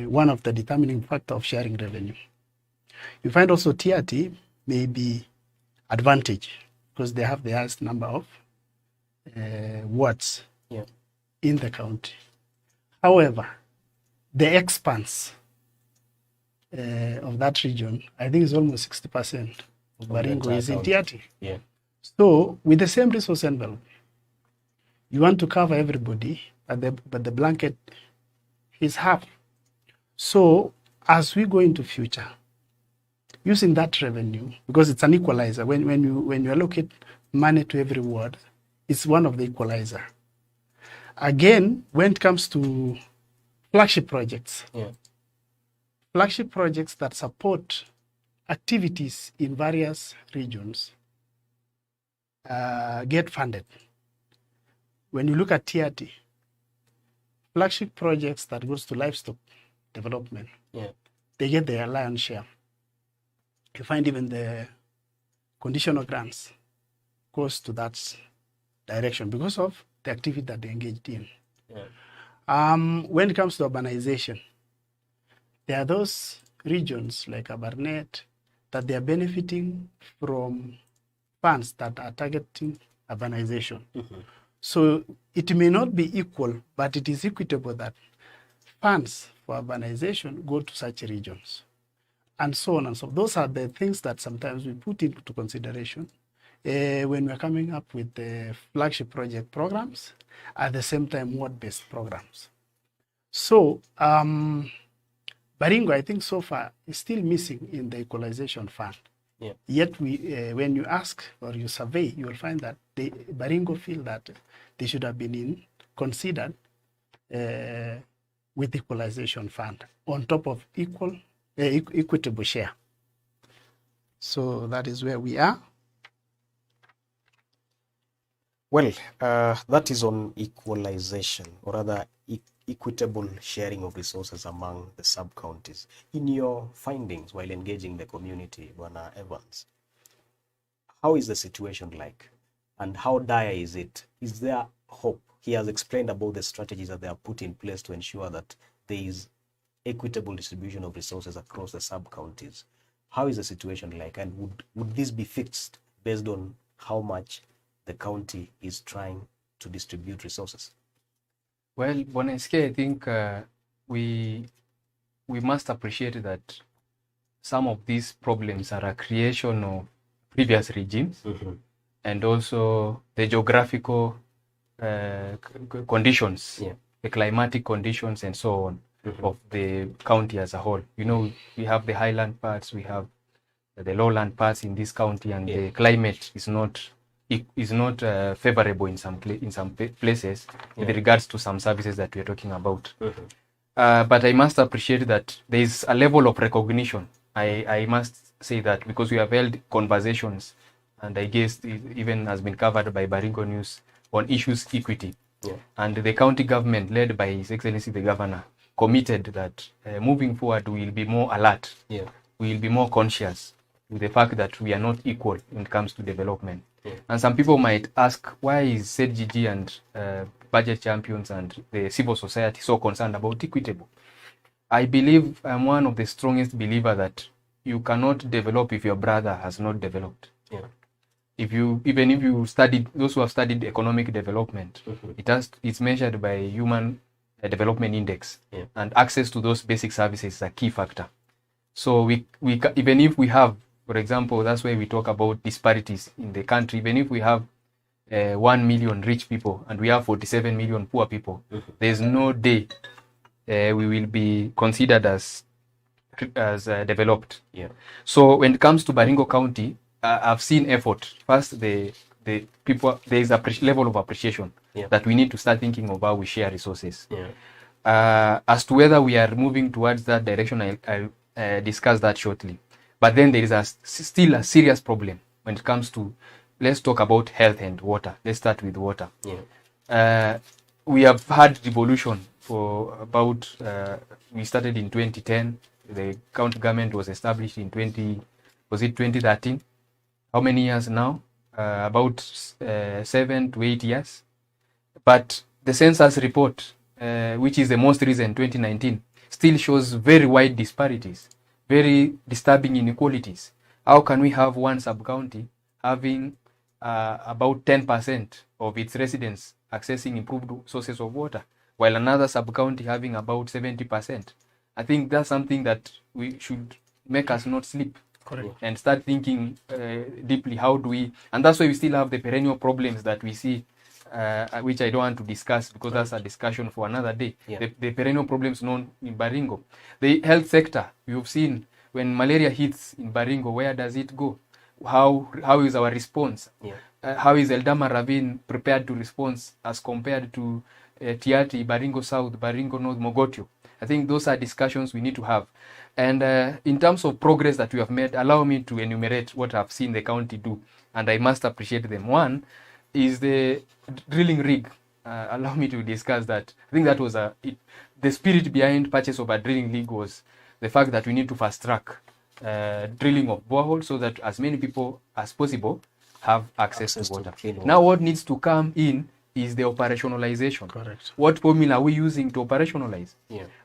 one of the determining factor of sharing revenue. You find also TRT may be advantage because they have the highest number of wards in the county. However, the expanse of that region, I think is almost 60% of Baringo is in TRT. So with the same resource envelope, you want to cover everybody, but the blanket is half. So as we go into future, using that revenue, because it's an equalizer, when you allocate money to every ward, it's one of the equalizer. Again, when it comes to flagship projects, flagship projects that support activities in various regions get funded. When you look at TRT, flagship projects that goes to livestock development, they get their lion's share. You find even the conditional grants goes to that direction because of the activity that they engaged in. When it comes to urbanization, there are those regions like Kabarnet that they are benefiting from funds that are targeting urbanization. So it may not be equal, but it is equitable that funds for urbanization go to such regions, and so on and so on. Those are the things that sometimes we put into consideration when we're coming up with the flagship project programs, at the same time ward-based programs. So Baringo, I think so far, is still missing in the equalization fund. Yet when you ask or you survey, you will find that Baringo feel that they should have been considered with equalization fund on top of equitable share. So that is where we are. Well, that is on equalization, or rather equitable sharing of resources among the sub-counties. In your findings while engaging the community, Bwana Evans, how is the situation like? And how dire is it? Is there hope? He has explained about the strategies that they have put in place to ensure that there is equitable distribution of resources across the sub-counties. How is the situation like? And would this be fixed based on how much the county is trying to distribute resources? Well, Boneske, I think we must appreciate that some of these problems are a creation of previous regimes, and also the geographical conditions, the climatic conditions, and so on of the county as a whole. You know, we have the highland parts, we have the lowland parts in this county, and the climate is not favorable in some places with regards to some services that we are talking about. But I must appreciate that there is a level of recognition. I must say that, because we have held conversations, and I guess it even has been covered by Baringo News on issues equity. And the county government, led by His Excellency the Governor, committed that moving forward we will be more alert, we will be more conscious with the fact that we are not equal when it comes to development. And some people might ask, why is ZGG and budget champions and the civil society so concerned about equitable? I believe I'm one of the strongest believers that you cannot develop if your brother has not developed. Even if you studied, those who have studied economic development, it's measured by human development index, and access to those basic services is a key factor. So even if we have, for example, that's why we talk about disparities in the country. Even if we have 1 million rich people and we have 47 million poor people, there's no day we will be considered as developed. So when it comes to Baringo County, I've seen effort. First, the people, there is a level of appreciation that we need to start thinking of how we share resources. As to whether we are moving towards that direction, I'll discuss that shortly. But then there is still a serious problem when it comes to, let's talk about health and water. Let's start with water. We have had devolution for about, we started in 2010. The county government was established in 2013? How many years now? About 7 to 8 years. But the census report, which is the most recent, 2019, still shows very wide disparities, very disturbing inequalities. How can we have one sub-county having about 10% of its residents accessing improved sources of water, while another sub-county having about 70%? I think that's something that we should make us not sleep. And start thinking deeply, how do we, and that's why we still have the perennial problems that we see, which I don't want to discuss because that's a discussion for another day. The perennial problems known in Baringo. The health sector, you've seen when malaria hits in Baringo, where does it go? How is our response? How is Eldama Ravine prepared to respond as compared to Tiati, Baringo South, Baringo North, Mogotio? I think those are discussions we need to have. And in terms of progress that we have made, allow me to enumerate what I've seen the county do, and I must appreciate them. One is the drilling rig. Allow me to discuss that. I think that was the spirit behind purchase of a drilling rig was the fact that we need to fast track drilling of boreholes so that as many people as possible have access to water. Now what needs to come in is the operationalization. What formula are we using to operationalize?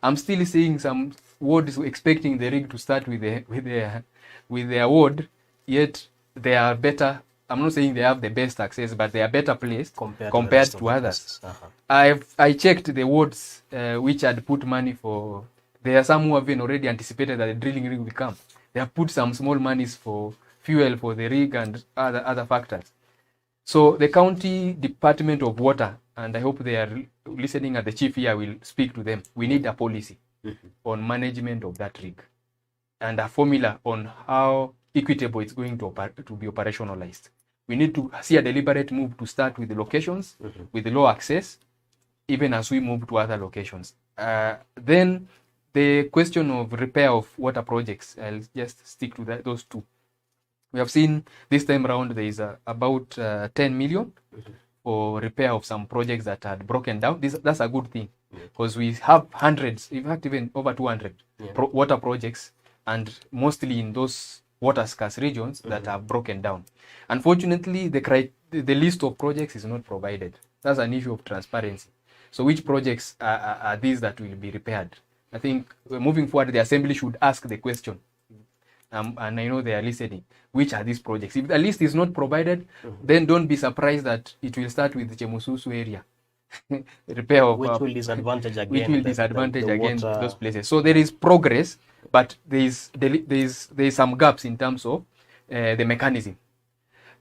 I'm still seeing some wards expecting the rig to start with their ward, yet they are better. I'm not saying they have the best access, but they are better placed compared to others. I checked the wards which had put money for. There are some who have been already anticipated that the drilling rig will come. They have put some small monies for fuel for the rig and other factors. So the county Department of Water, and I hope they are listening, and the chief here will speak to them. We need a policy on management of that rig and a formula on how equitable it's going to be operationalized. We need to see a deliberate move to start with the locations with the low access, even as we move to other locations. Then the question of repair of water projects, I'll just stick to those two. We have seen this time around there is about 10 million for repair of some projects that had broken down. That's a good thing because we have hundreds, in fact even over 200 water projects, and mostly in those water scarce regions that have broken down. Unfortunately, the list of projects is not provided. That's an issue of transparency. So which projects are these that will be repaired? I think moving forward, the assembly should ask the question. And I know they are listening. Which are these projects? If the list is not provided, then don't be surprised that it will start with the Chemususu area. Repair of which will disadvantage again those places. So there is progress, but there is some gaps in terms of the mechanism.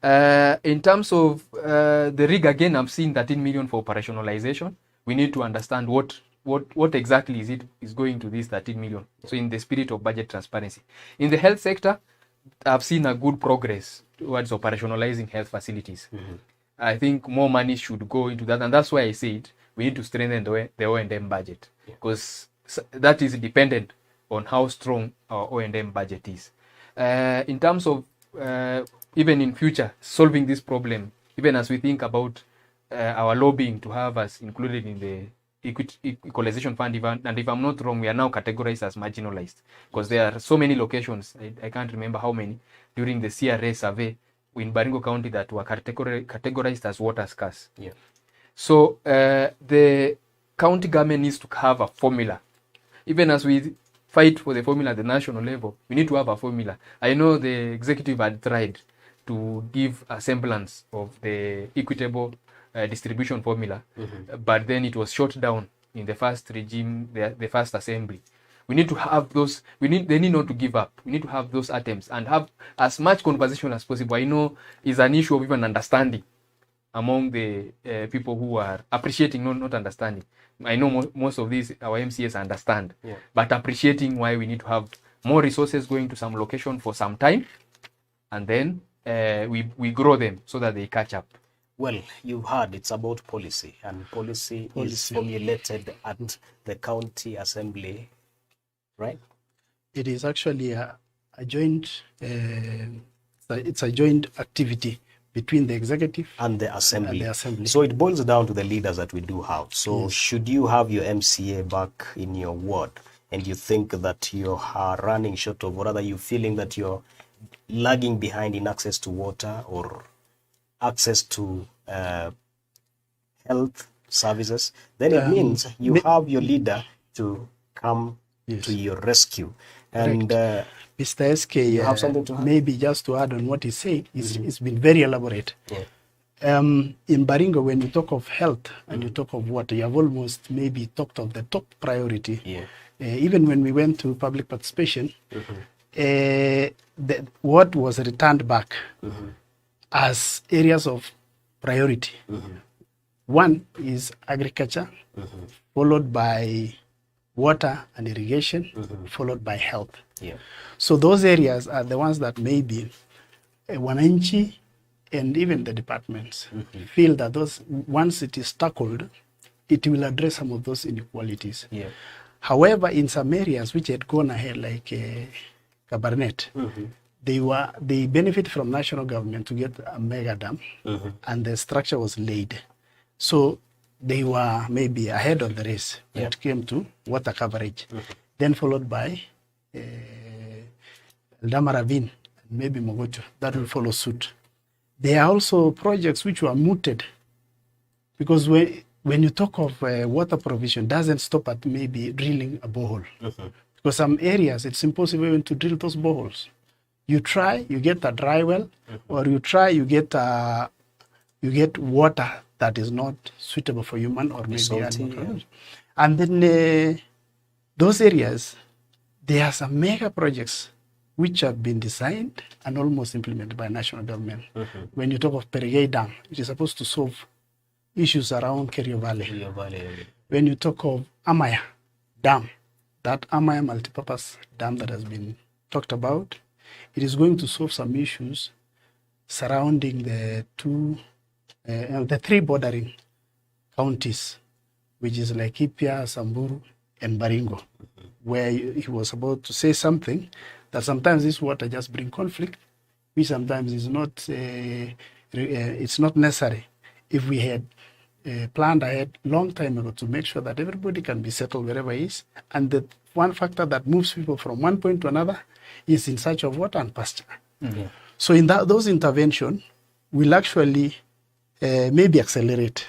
In terms of the rig, again, I'm seeing 13 million for operationalization. We need to understand what exactly is going to this 13 million. So in the spirit of budget transparency. In the health sector, I've seen a good progress towards operationalizing health facilities. I think more money should go into that, and that's why I said we need to strengthen the O&M budget, because that is dependent on how strong our O&M budget is. In terms of even in future solving this problem, even as we think about our lobbying to have us included in the equalization fund, and if I'm not wrong, we are now categorized as marginalized, because there are so many locations, I can't remember how many, during the CRA survey in Baringo County that were categorized as water scarce. So the county government needs to have a formula. Even as we fight for the formula at the national level, we need to have a formula. I know the executive had tried to give a semblance of the equitable distribution formula, but then it was shot down in the first regime, the first assembly. We need to have those, they need not to give up. We need to have those attempts and have as much conversation as possible. I know it's an issue of even understanding among the people who are appreciating, not understanding. I know most of these, our MCAs understand, but appreciating why we need to have more resources going to some location for some time, and then we grow them so that they catch up. Well, you've heard it's about policy, and policy is formulated at the county assembly, right? It is actually a joint, it's a joint activity between the executive and the assembly. And So it boils down to the leaders that we do have. So should you have your MCA back in your ward and you think that you are running short of, or rather you're feeling that you're lagging behind in access to water or access to health services, then it means you have your leader to come to your rescue. And Mr. SK, you have something to add? Maybe just to add on what he said, it's been very elaborate. In Baringo, when you talk of health and you talk of water, you have almost maybe talked of the top priority. Even when we went to public participation, what was returned back as areas of priority. One is agriculture, followed by water and irrigation, followed by health. So those areas are the ones that maybe wananchi and even the departments feel that those, once it is tackled, it will address some of those inequalities. However, in some areas which had gone ahead, like Kabarnet, they benefit from national government to get a mega dam, and the structure was laid. So they were maybe ahead of the race when it came to water coverage, then followed by Ravine, maybe Mogocho, that will follow suit. There are also projects which were mooted, because when you talk of water provision, doesn't stop at maybe drilling a borehole. Because some areas, it's impossible even to drill those boreholes. You try, you get a dry well, or you try, you get water that is not suitable for human or maybe animal. And then those areas, there are some mega projects which have been designed and almost implemented by national government. When you talk of Perigay Dam, it is supposed to solve issues around Kericho Valley. When you talk of Amaya Dam, that Amaya multipurpose dam that has been talked about, it is going to solve some issues surrounding the three bordering counties, which is Laikipia, Samburu, and Baringo, where he was about to say something that sometimes this water just bring conflict, which sometimes is not, it's not necessary. If we had planned ahead long time ago to make sure that everybody can be settled wherever he is, and the one factor that moves people from one point to another is in search of water and pasture. So in those interventions will actually maybe accelerate.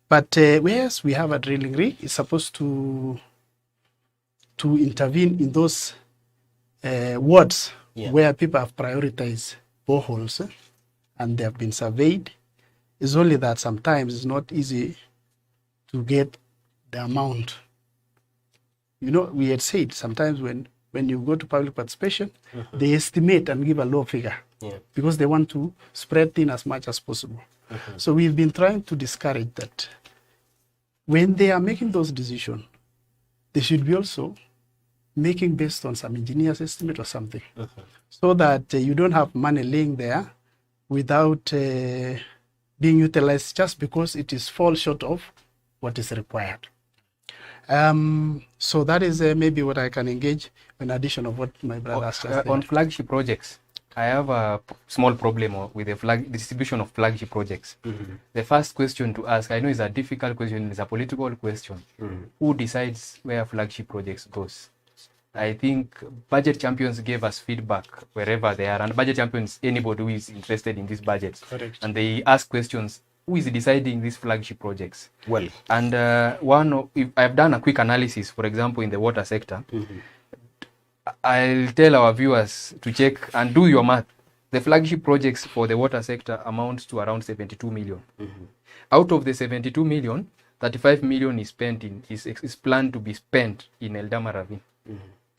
But whereas we have a drilling rig, it's supposed to intervene in those wards where people have prioritized boreholes and they have been surveyed. It's only that sometimes it's not easy to get the amount. You know, we had said sometimes when when you go to public participation, they estimate and give a low figure because they want to spread thin as much as possible. So we've been trying to discourage that. When they are making those decisions, they should be also making based on some engineer's estimate or something, so that you don't have money laying there without being utilized just because it is fall short of what is required. So that is maybe what I can engage in addition of what my brother has just said. On flagship projects, I have a small problem with the distribution of flagship projects. The first question to ask, I know it's a difficult question, it's a political question. Who decides where flagship projects goes? I think budget champions gave us feedback wherever they are, and budget champions, anybody who is interested in this budget. Correct. And they ask questions, who is deciding these flagship projects? Well, And if I've done a quick analysis, for example, in the water sector. I'll tell our viewers to check and do your math. The flagship projects for the water sector amount to around 72 million. Out of the 72 million, 35 million is planned to be spent in Eldama Ravine.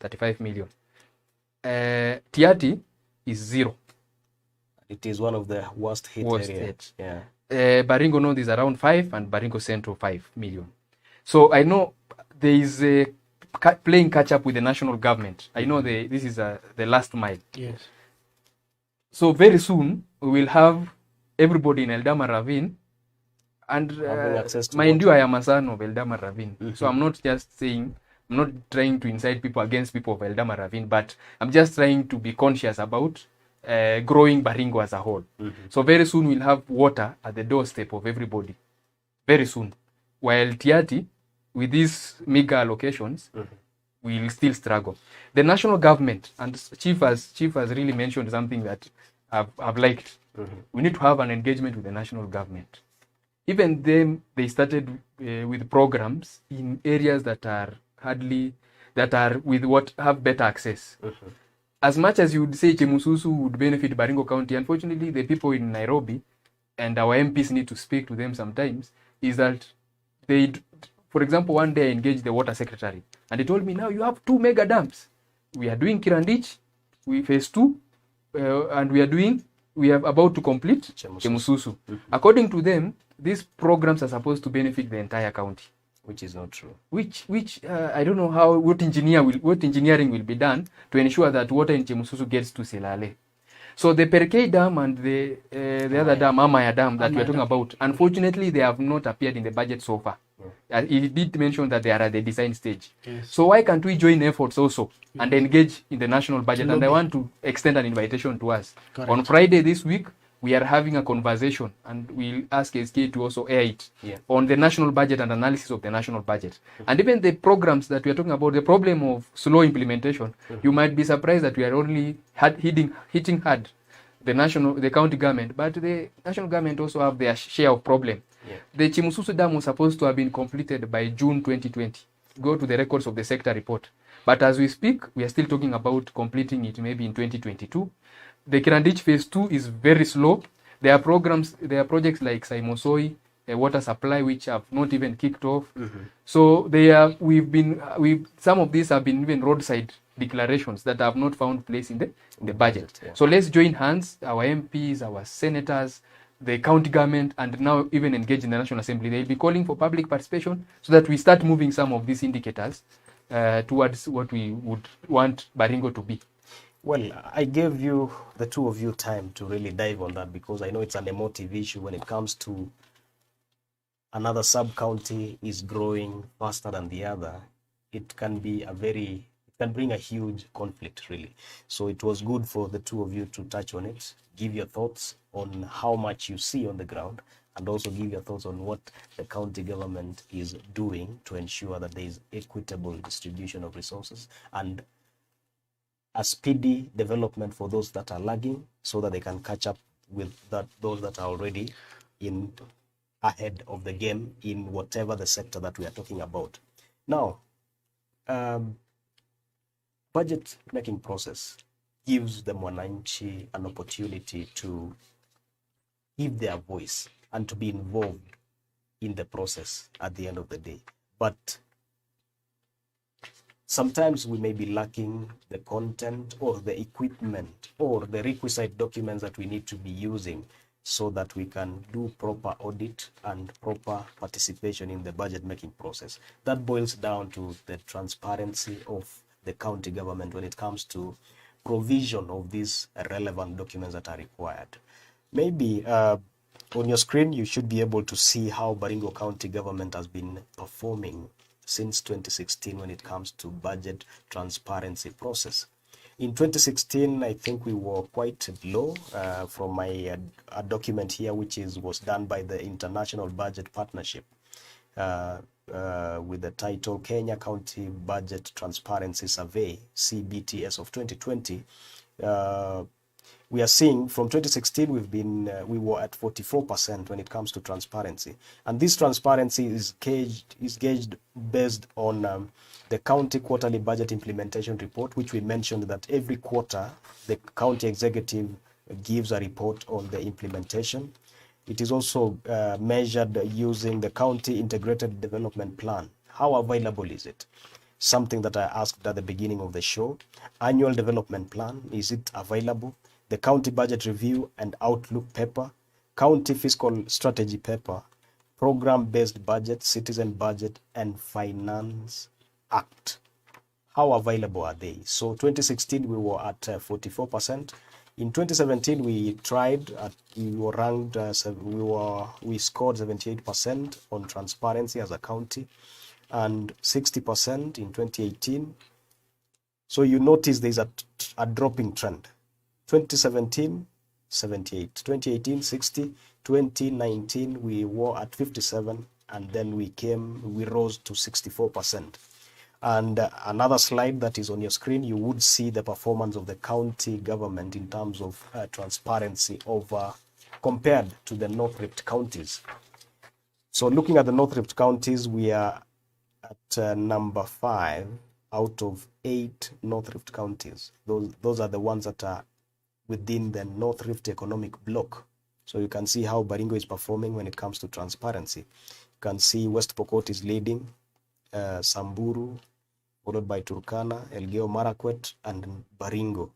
35 million. Tiati is 0. it is one of the worst hit areas. Yeah. Baringo North is around 5 and Baringo Central 5 million. So I know there is a playing catch up with the national government. I know this is the last mile. Yes. So very soon we will have everybody in Eldama Ravine, and mind you, I am a son of Eldama Ravine. So I'm not just saying, I'm not trying to incite people against people of Eldama Ravine, but I'm just trying to be conscious about growing Baringo as a whole. So very soon we'll have water at the doorstep of everybody. Very soon. While Tiati, with these mega allocations, will still struggle. The national government, and Chief has really mentioned something that I've liked. We need to have an engagement with the national government. Even then, they started with programs in areas that are have better access. As much as you would say Chemususu would benefit Baringo County, unfortunately, the people in Nairobi, and our MPs need to speak to them sometimes, is that they, for example, one day I engaged the water secretary, and he told me, now you have 2 mega dams. We are doing Kirandich, phase 2, and we are about to complete Chemususu. According to them, these programs are supposed to benefit the entire county. Which is not true. Which I don't know what engineering will be done to ensure that water in Chemususu gets to Silale. So the Perkei Dam and the other dam, Amaya Dam, that we are talking about, unfortunately, they have not appeared in the budget so far. He did mention that they are at the design stage. Yes. So why can't we join efforts also and engage in the national budget? And I want to extend an invitation to us. Correct. On Friday this week, we are having a conversation, and we'll ask SK to also air it on the national budget and analysis of the national budget. And even the programs that we are talking about, the problem of slow implementation, you might be surprised that we are only hitting hard the county government, but the national government also have their share of problem. The Chemususu Dam was supposed to have been completed by June 2020. Go to the records of the sector report. But as we speak, we are still talking about completing it maybe in 2022. The Kirandich phase 2 is very slow. There are projects like Saimosoi, water supply, which have not even kicked off. So some of these have been even roadside declarations that have not found place in the budget. So let's join hands, our MPs, our senators, the county government, and now even engage in the National Assembly. They'll be calling for public participation so that we start moving some of these indicators towards what we would want Baringo to be. Well, I gave you, the two of you, time to really dive on that, because I know it's an emotive issue when it comes to another sub-county is growing faster than the other. It can bring a huge conflict, really. So it was good for the two of you to touch on it, give your thoughts on how much you see on the ground, and also give your thoughts on what the county government is doing to ensure that there is equitable distribution of resources and a speedy development for those that are lagging, so that they can catch up with those that are already ahead of the game in whatever the sector that we are talking about. Now, budget making process gives the Mwananchi an opportunity to give their voice and to be involved in the process at the end of the day. But sometimes we may be lacking the content or the equipment or the requisite documents that we need to be using so that we can do proper audit and proper participation in the budget making process. That boils down to the transparency of the county government when it comes to provision of these relevant documents that are required. Maybe on your screen, you should be able to see how Baringo County government has been performing since 2016 when it comes to budget transparency process. In 2016, I think we were quite low from my document here, which was done by the International Budget Partnership with the title Kenya County Budget Transparency Survey, CBTS of 2020. We are seeing from 2016 we were at 44% when it comes to transparency, and this transparency is gauged based on the county quarterly budget implementation report, which we mentioned that every quarter the county executive gives a report on the implementation. It is also measured using the county integrated development plan. How available is it? Something that I asked at the beginning of the show. Annual development plan, is it available? The county budget review and outlook paper, county fiscal strategy paper, program-based budget, citizen budget, and finance act. How available are they? So 2016 we were at 44%. In 2017 we tried. We were ranked. We scored 78% on transparency as a county, and 60% in 2018. So you notice there's a dropping trend. 2017, 78. 2018, 60. 2019, we were at 57, and then we rose to 64%. And another slide that is on your screen, you would see the performance of the county government in terms of transparency compared to the North Rift counties. So looking at the North Rift counties, we are at number 5 out of 8 North Rift counties. Those are the ones that are within the North Rift economic block. So you can see how Baringo is performing when it comes to transparency. You can see West Pokot is leading, Samburu, followed by Turkana, Elgeyo, Marakwet, and Baringo.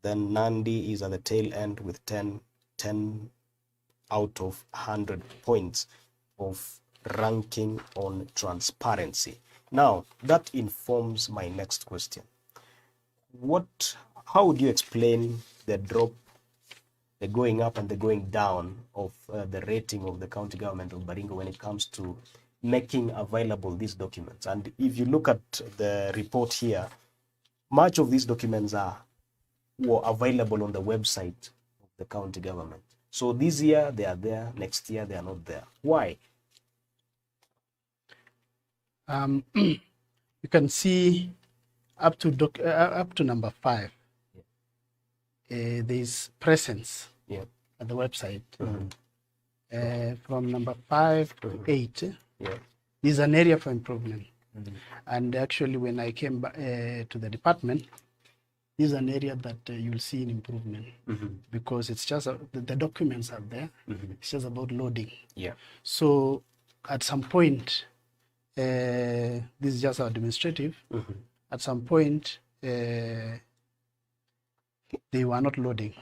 Then Nandi is at the tail end with 10 out of 100 points of ranking on transparency. Now, that informs my next question. How would you explain the drop, the going up and the going down of the rating of the county government of Baringo when it comes to making available these documents? And if you look at the report here, much of these documents were available on the website of the county government. So this year they are there, next year they are not there. Why? You can see up to number 5. There's presence at the website. From number 5 to 8, there's an area for improvement. And actually, when I came back to the department, this is an area that you'll see an improvement because it's just the documents are there. It's just about loading. So at some point, this is just our administrative. At some point, they were not loading,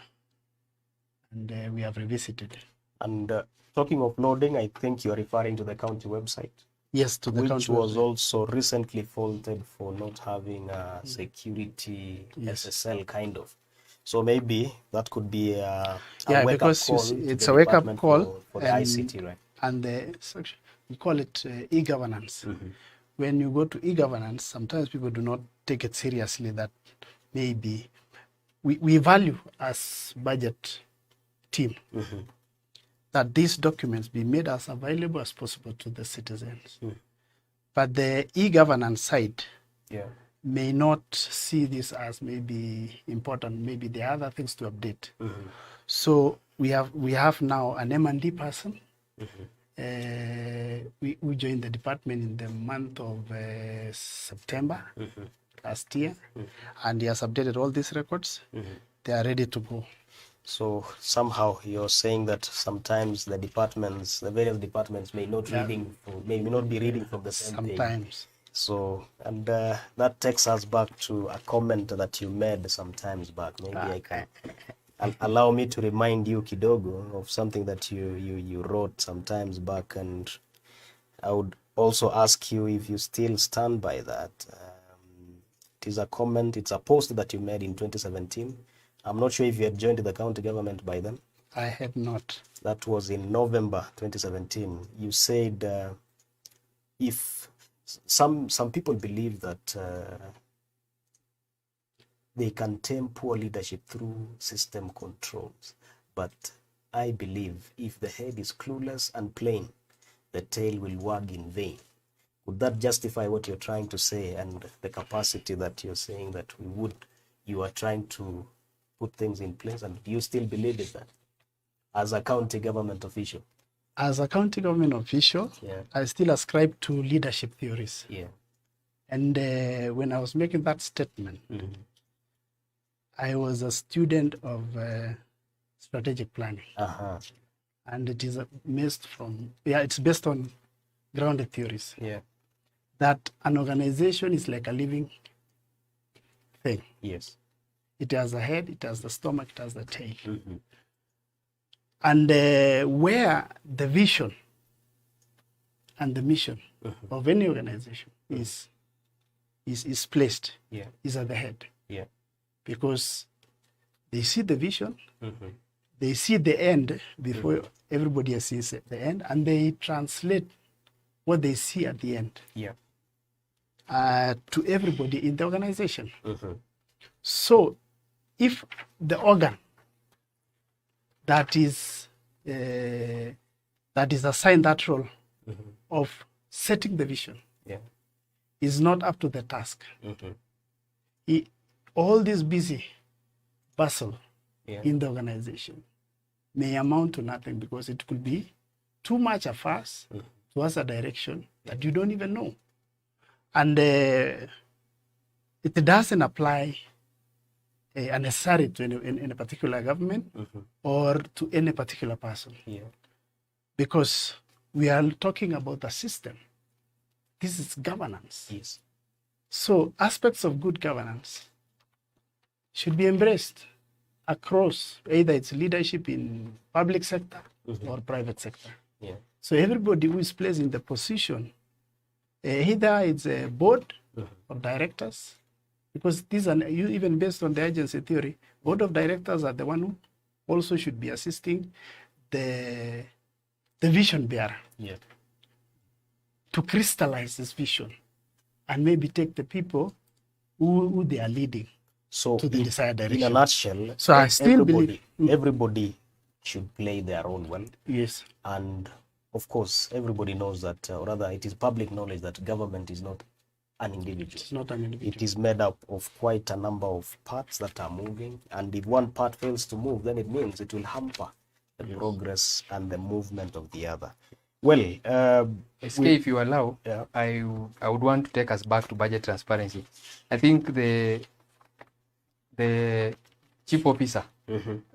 and we have revisited. And talking of loading, I think you're referring to the county website. Yes, to the county which was website. also recently faulted for not having a security SSL kind of. So maybe that could be a wake-up call. It's a wake-up call for the ICT, right? And we call it e-governance. When you go to e-governance, sometimes people do not take it seriously that maybe we value as budget team that these documents be made as available as possible to the citizens. But the e-governance side may not see this as maybe important. Maybe there are other things to update. So we have now an M&D person. We joined the department in the month of September last year, and he has updated all these records. They are ready to go. So somehow you're saying that sometimes the various departments may not be reading from the same page. So, and that takes us back to a comment that you made some times back. Maybe I can allow me to remind you, kidogo, of something that you wrote some times back, and I would also ask you if you still stand by that. It is a comment, it's a post that you made in 2017. I'm not sure if you had joined the county government by then. I had not. That was in November 2017. You said if some people believe that they can tame poor leadership through system controls, but I believe if the head is clueless and plain, the tail will wag in vain. Would that justify what you're trying to say and the capacity that you're saying that you are trying to put things in place? And do you still believe in that as a county government official? As a county government official, Yeah. I still ascribe to leadership theories. Yeah. And when I was making that statement, I was a student of strategic planning. And it is it's based on grounded theories. Yeah. That an organization is like a living thing. Yes. It has a head, it has the stomach, it has the tail. And where the vision and the mission of any organization is placed, is at the head. Yeah. Because they see the vision, they see the end before everybody else sees the end, and they translate what they see at the end to everybody in the organization. So if the organ that is assigned that role of setting the vision is not up to the task, all this busy bustle in the organization may amount to nothing, because it could be too much a fuss towards a direction that you don't even know. And it doesn't apply necessarily to in a particular government or to any particular person. Because we are talking about a system. This is governance. Yes. So aspects of good governance should be embraced across, either it's leadership in public sector or private sector. So everybody who is placed in the position, either it's a board of directors, because these are even based on the agency theory, board of directors are the one who also should be assisting the vision bearer to crystallize this vision and maybe take the people who they are leading So to the desired direction. in a nutshell, So I still believe everybody should play their role well. Yes. And of course, everybody knows that, or rather, it is public knowledge that government is not an individual. It's not an individual. It is made up of quite a number of parts that are moving. And if one part fails to move, then it means it will hamper the progress and the movement of the other. Well, SK, if you allow, I would want to take us back to budget transparency. I think the chief officer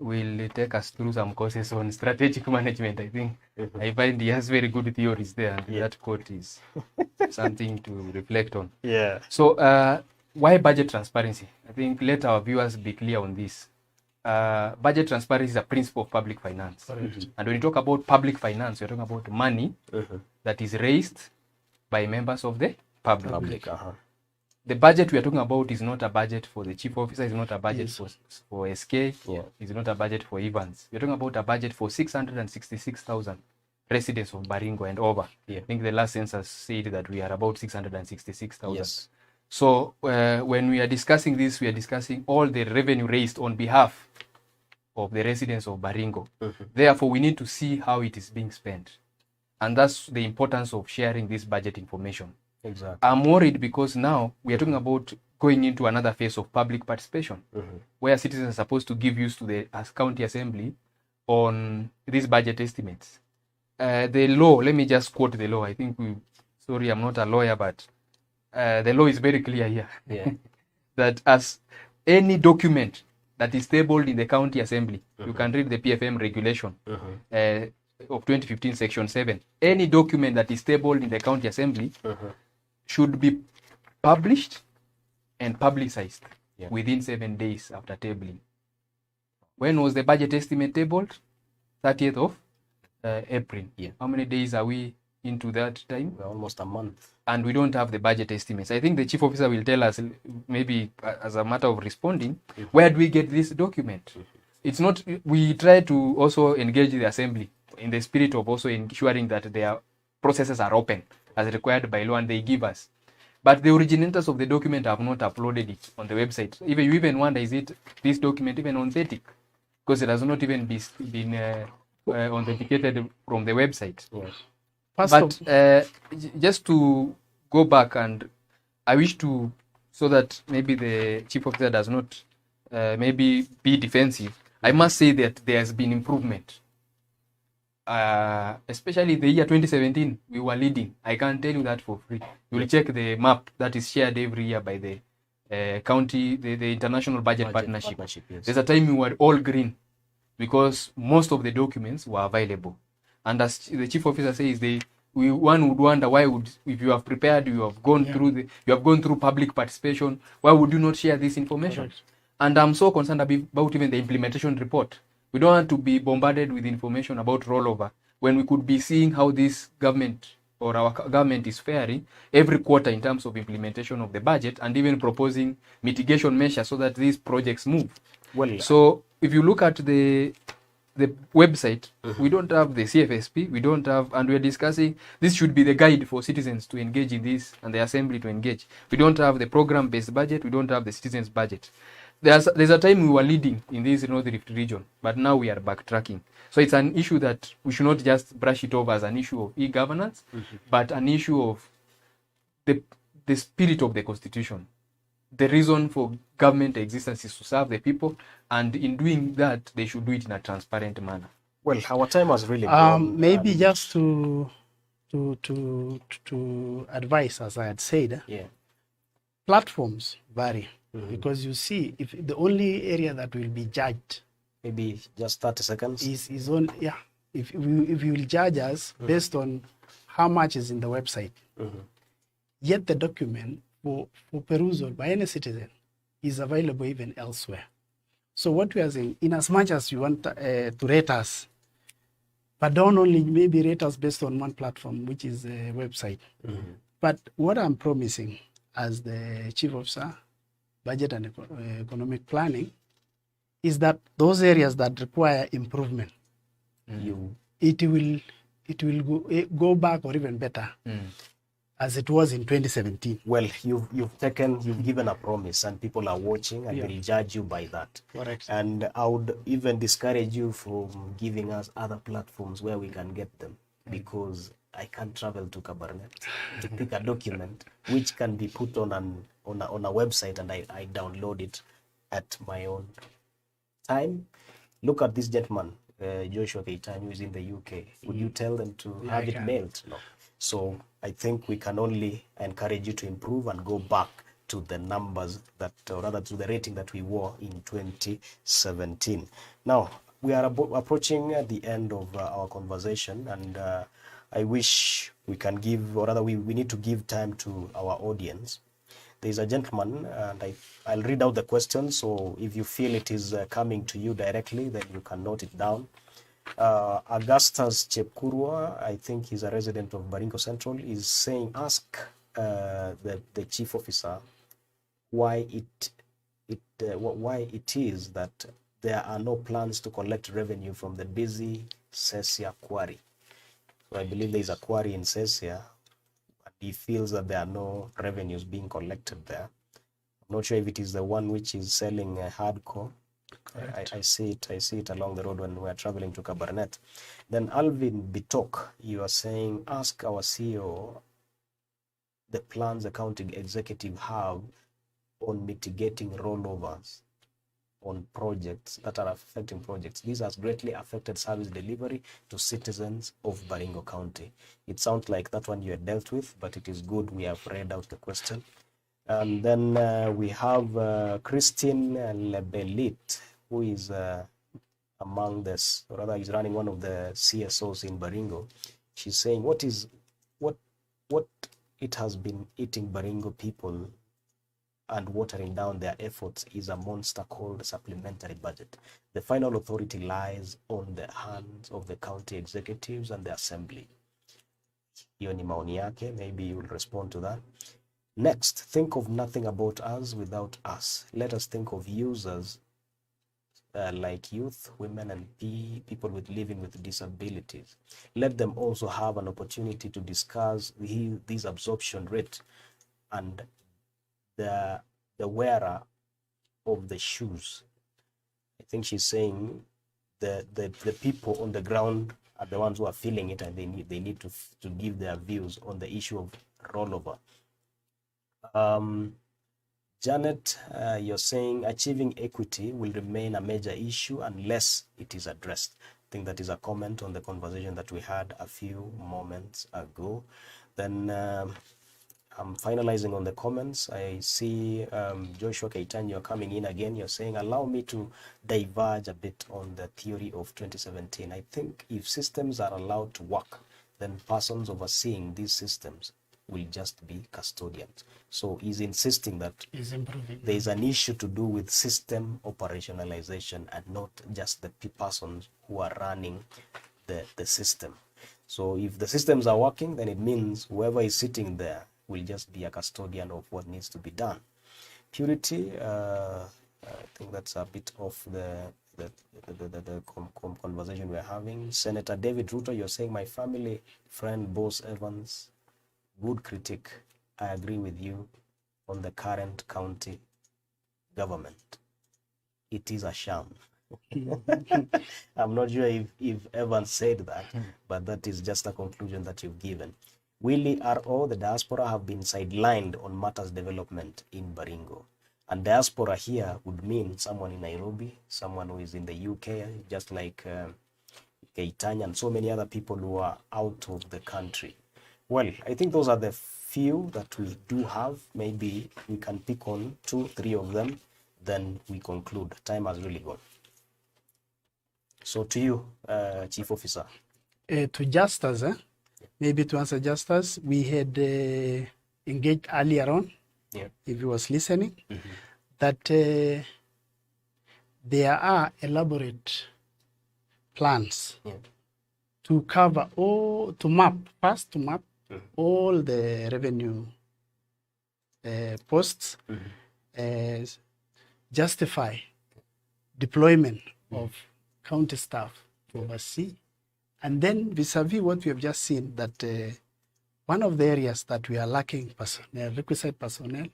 will take us through some courses on strategic management. I think I find he has very good theories there, and that quote is something to reflect on. Yeah. So why budget transparency? I think let our viewers be clear on this. Budget transparency is a principle of public finance. And when you talk about public finance, you're talking about money that is raised by members of the public. The budget we are talking about is not a budget for the chief officer, it's not a budget for SK, it's not a budget for Evans. We're talking about a budget for 666,000 residents of Baringo and over. I think the last census said that we are about 666,000. Yes. So when we are discussing this, we are discussing all the revenue raised on behalf of the residents of Baringo. Therefore, we need to see how it is being spent. And that's the importance of sharing this budget information. Exactly. I'm worried because now we are talking about going into another phase of public participation, where citizens are supposed to give views to the county assembly on these budget estimates. The law, let me just quote the law. I think sorry, I'm not a lawyer, but the law is very clear here. That as any document that is tabled in the county assembly, you can read the PFM regulation of 2015 section 7. Any document that is tabled in the county assembly should be published and publicized Yeah. within 7 days after tabling. When was the budget estimate tabled? 30th of April. Yeah. How many days are we into that time? We're almost a month. And we don't have the budget estimates. I think the chief officer will tell us, maybe as a matter of responding, where do we get this document? It's not, we try to also engage the assembly in the spirit of also ensuring that their processes are open as required by law and they give us. But the originators of the document have not uploaded it on the website. Even you even wonder, is it this document even authentic? Because it has not even been authenticated from the website. Yes. Just to go back, and I wish to, so that maybe the chief officer does not maybe be defensive, I must say that there has been improvement. Especially the year 2017, we were leading. I can tell you that for free. You will check the map that is shared every year by the county, the International Budget Partnership. Yes. There's a time we were all green because most of the documents were available. And as the chief officer says, one would wonder why would, if you have prepared, you have gone through public participation, why would you not share this information? Correct. And I'm so concerned about even the implementation report. We don't want to be bombarded with information about rollover when we could be seeing how this government or our government is faring every quarter in terms of implementation of the budget and even proposing mitigation measures so that these projects move. Well, So if you look at the website, we don't have the CFSP, we don't have, and we're discussing, this should be the guide for citizens to engage in this and the assembly to engage. We don't have the program-based budget, we don't have the citizens' budget. There's a time we were leading in this North Rift region, but now we are backtracking. So it's an issue that we should not just brush it over as an issue of e-governance, but an issue of the spirit of the constitution. The reason for government existence is to serve the people, and in doing that, they should do it in a transparent manner. well, our time has really gone. Maybe just to advise, as I had said, Yeah. platforms vary because you see, if the only area that will be judged Maybe just 30 seconds. is on, yeah, if you will judge us based on how much is in the website, yet the document for perusal by any citizen is available even elsewhere. So what we are saying, in as much as you want to rate us, but don't only maybe rate us based on one platform, which is a website. But what I'm promising as the chief officer, budget and economic planning, is that those areas that require improvement, it will go back or even better as it was in 2017. Well, you've given a promise, and people are watching, and they'll judge you by that. Correct. And I would even discourage you from giving us other platforms where we can get them, because I can't travel to Kabarnet to pick a document which can be put on a website, and I download it at my own time. Look at this gentleman, Joshua Keitany, who is in the UK. Would you tell them to have it mailed? No. So I think we can only encourage you to improve and go back to the numbers that, or rather to the rating that we wore in 2017. Now, we are approaching the end of our conversation, and I wish we can give, or rather we need to give time to our audience. There's a gentleman, and I'll read out the question, so if you feel it is coming to you directly, then you can note it down. Augustus Chepkurwa, I think he's a resident of Baringo Central, is saying, ask the chief officer why it is that there are no plans to collect revenue from the busy Sesia quarry. So I believe there is a quarry in Sesia, and he feels that there are no revenues being collected there. I'm not sure if it is the one which is selling hardcore. I see it along the road when we're traveling to Kabarnet. Then Alvin Bitok, you are saying, ask our CEO the plans the county executive have on mitigating rollovers on projects that are affecting projects. This has greatly affected service delivery to citizens of Baringo County. It sounds like that one you had dealt with, but it is good we have read out the question. And then we have Christine Lebelit, who is among this, or rather is running one of the CSOs in Baringo. She's saying, what it has been eating Baringo people and watering down their efforts is a monster called supplementary budget. The final authority lies on the hands of the county executives and the assembly. Hiyo ni maoni yake, maybe you will respond to that. Next, think of nothing about us without us. Let us think of users like youth, women, and people living with disabilities. Let them also have an opportunity to discuss this absorption rate and the wearer of the shoes. I think she's saying the people on the ground are the ones who are feeling it, and they need to give their views on the issue of rollover. Janet, you're saying achieving equity will remain a major issue unless it is addressed. I think that is a comment on the conversation that we had a few moments ago. Then I'm finalizing on the comments. I see Joshua Kaitan, you're coming in again. You're saying, allow me to diverge a bit on the theory of 2017. I think if systems are allowed to work, then persons overseeing these systems will just be custodians. So he's insisting that there is an issue to do with system operationalization and not just the persons who are running the system. So if the systems are working, then it means whoever is sitting there will just be a custodian of what needs to be done. Purity, I think that's a bit of the conversation we're having. Senator David Ruto, you're saying my family friend Boss Evans, good critique. I agree with you on the current county government. It is a sham. I'm not sure if Evans said that, but that is just a conclusion that you've given. Willie R.O., the diaspora have been sidelined on matters development in Baringo. And diaspora here would mean someone in Nairobi, someone who is in the UK, just like Keitanya and so many other people who are out of the country. Well, I think those are the few that we do have. Maybe we can pick on 2, 3 of them, then we conclude. Time has really gone. So to you, Chief Officer. To Justus, maybe to answer Justus, we had engaged earlier on, if he was listening, that there are elaborate plans to cover all, to map all the revenue posts, justify deployment of county staff to oversee. And then vis-a-vis what we have just seen, that one of the areas that we are lacking personnel, requisite personnel,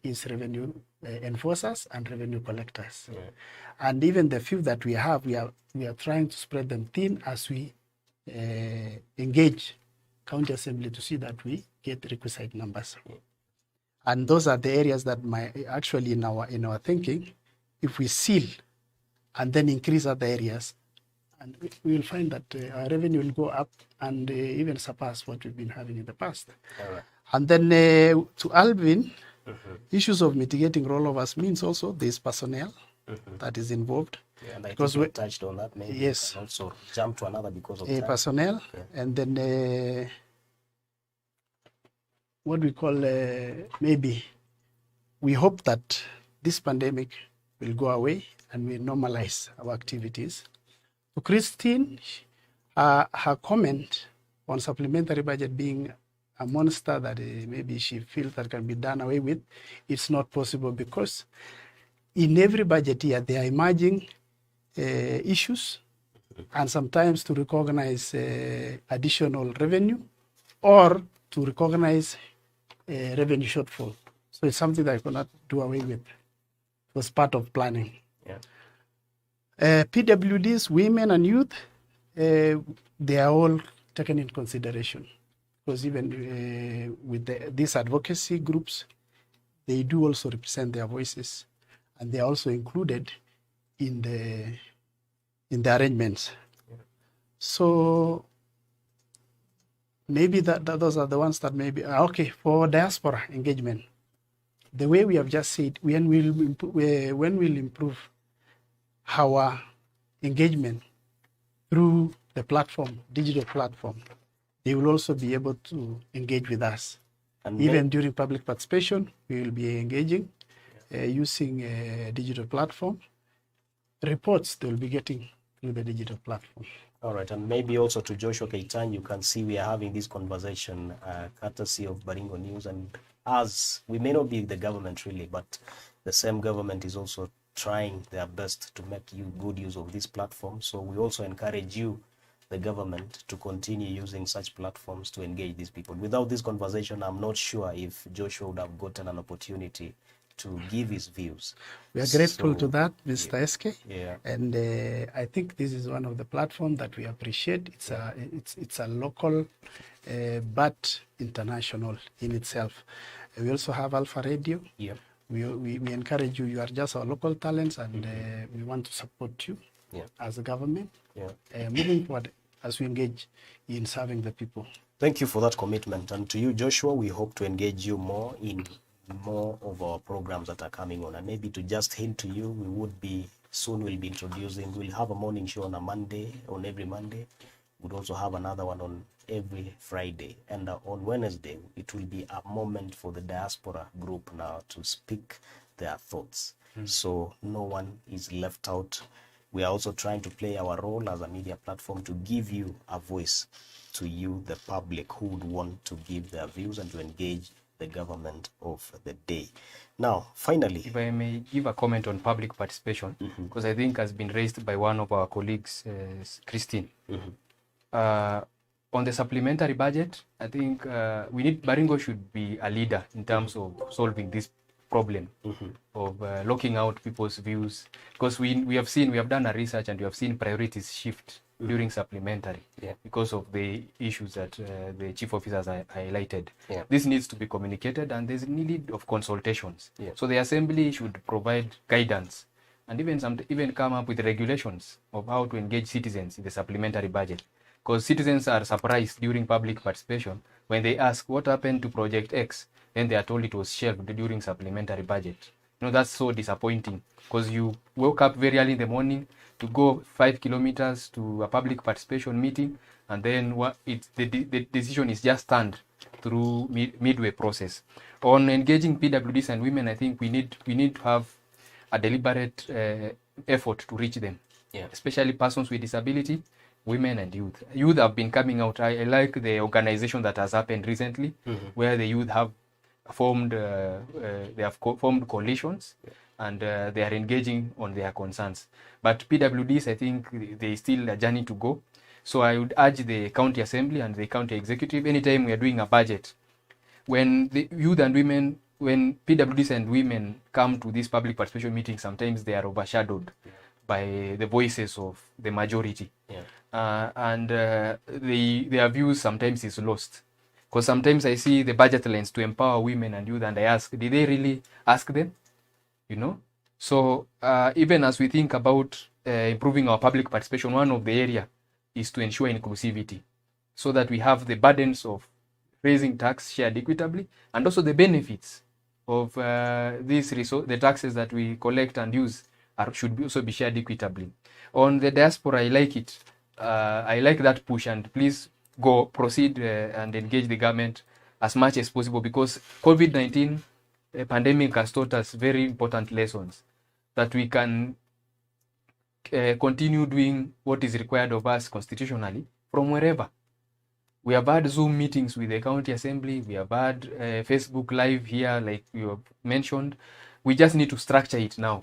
is revenue enforcers and revenue collectors. And even the few that we have, we are trying to spread them thin as we engage county assembly to see that we get requisite numbers. And those are the areas that actually in our thinking, if we seal and then increase other areas, and we will find that our revenue will go up and even surpass what we've been having in the past. And then to Alvin, issues of mitigating rollovers means also there's personnel that is involved. And I think we touched on that. Maybe yes. And also jump to another because of time. Personnel, and then what we call maybe we hope that this pandemic will go away and we normalize our activities. To Christine, her comment on supplementary budget being a monster that maybe she feels that can be done away with, it's not possible because in every budget year there are emerging issues, and sometimes to recognize additional revenue or to recognize revenue shortfall. So it's something that I cannot do away with. It was part of planning. PWDs, women and youth, they are all taken in consideration because even with these advocacy groups, they do also represent their voices, and they are also included in the arrangements. So maybe those are the ones that maybe okay for diaspora engagement. The way we have just said, when we'll improve our engagement through the platform, digital platform, they will also be able to engage with us. And Even during public participation, we will be engaging using a digital platform. Reports they will be getting through the digital platform. all right, and maybe also to Joshua Keitan, you can see we are having this conversation courtesy of Baringo News, and as we may not be the government really, but the same government is also trying their best to make good use of this platform. So we also encourage you, the government, to continue using such platforms to engage these people. Without this conversation, I'm not sure if Joshua would have gotten an opportunity to give his views. We are grateful to that, Mr. Yeah. SK. Yeah. And I think this is one of the platforms that we appreciate. It's a local, but international in itself. We also have Alpha Radio. Yeah. We encourage you. You are just our local talents, and we want to support you as a government. Yeah. Moving forward as we engage in serving the people. Thank you for that commitment. And to you, Joshua, we hope to engage you more in more of our programs that are coming on. And maybe to just hint to you, we'll be introducing, we'll have a morning show on every Monday. We'll also have another one on every Friday. And on Wednesday, it will be a moment for the diaspora group now to speak their thoughts. So no one is left out. We are also trying to play our role as a media platform to give you a voice, to you, the public, who would want to give their views and to engage the government of the day. Now, finally, if I may give a comment on public participation, because I think has been raised by one of our colleagues, Christine. On the supplementary budget, I think Baringo should be a leader in terms of solving this problem of locking out people's views, because we have done a research and we have seen priorities shift during supplementary because of the issues that the chief officers highlighted. This needs to be communicated, and there's need of consultations. So the assembly should provide guidance and even come up with regulations of how to engage citizens in the supplementary budget, because citizens are surprised during public participation when they ask what happened to project X, then they are told it was shelved during supplementary budget. That's so disappointing, because you woke up very early in the morning to go 5 kilometers to a public participation meeting, and then the decision is just turned through midway process. On engaging PWDs and women, I think we need to have a deliberate effort to reach them, especially persons with disability, women and youth. Youth have been coming out. I like the organization that has happened recently, where the youth have formed formed coalitions, and they are engaging on their concerns. But PWDs, I think they still a journey to go. So I would urge the county assembly and the county executive, anytime we are doing a budget, when the youth and women, when PWDs and women come to this public participation meeting, sometimes they are overshadowed by the voices of the majority. And their views sometimes is lost. Because sometimes I see the budget lines to empower women and youth, and I ask, did they really ask them? So even as we think about improving our public participation, one of the area is to ensure inclusivity, so that we have the burdens of raising tax shared equitably, and also the benefits of the taxes that we collect and use should also be shared equitably. On the diaspora, I like it. I like that push, and please proceed and engage the government as much as possible, because COVID-19 pandemic has taught us very important lessons, that we can continue doing what is required of us constitutionally from wherever. We have had Zoom meetings with the county assembly. We have had Facebook Live here, like you have mentioned. We just need to structure it now,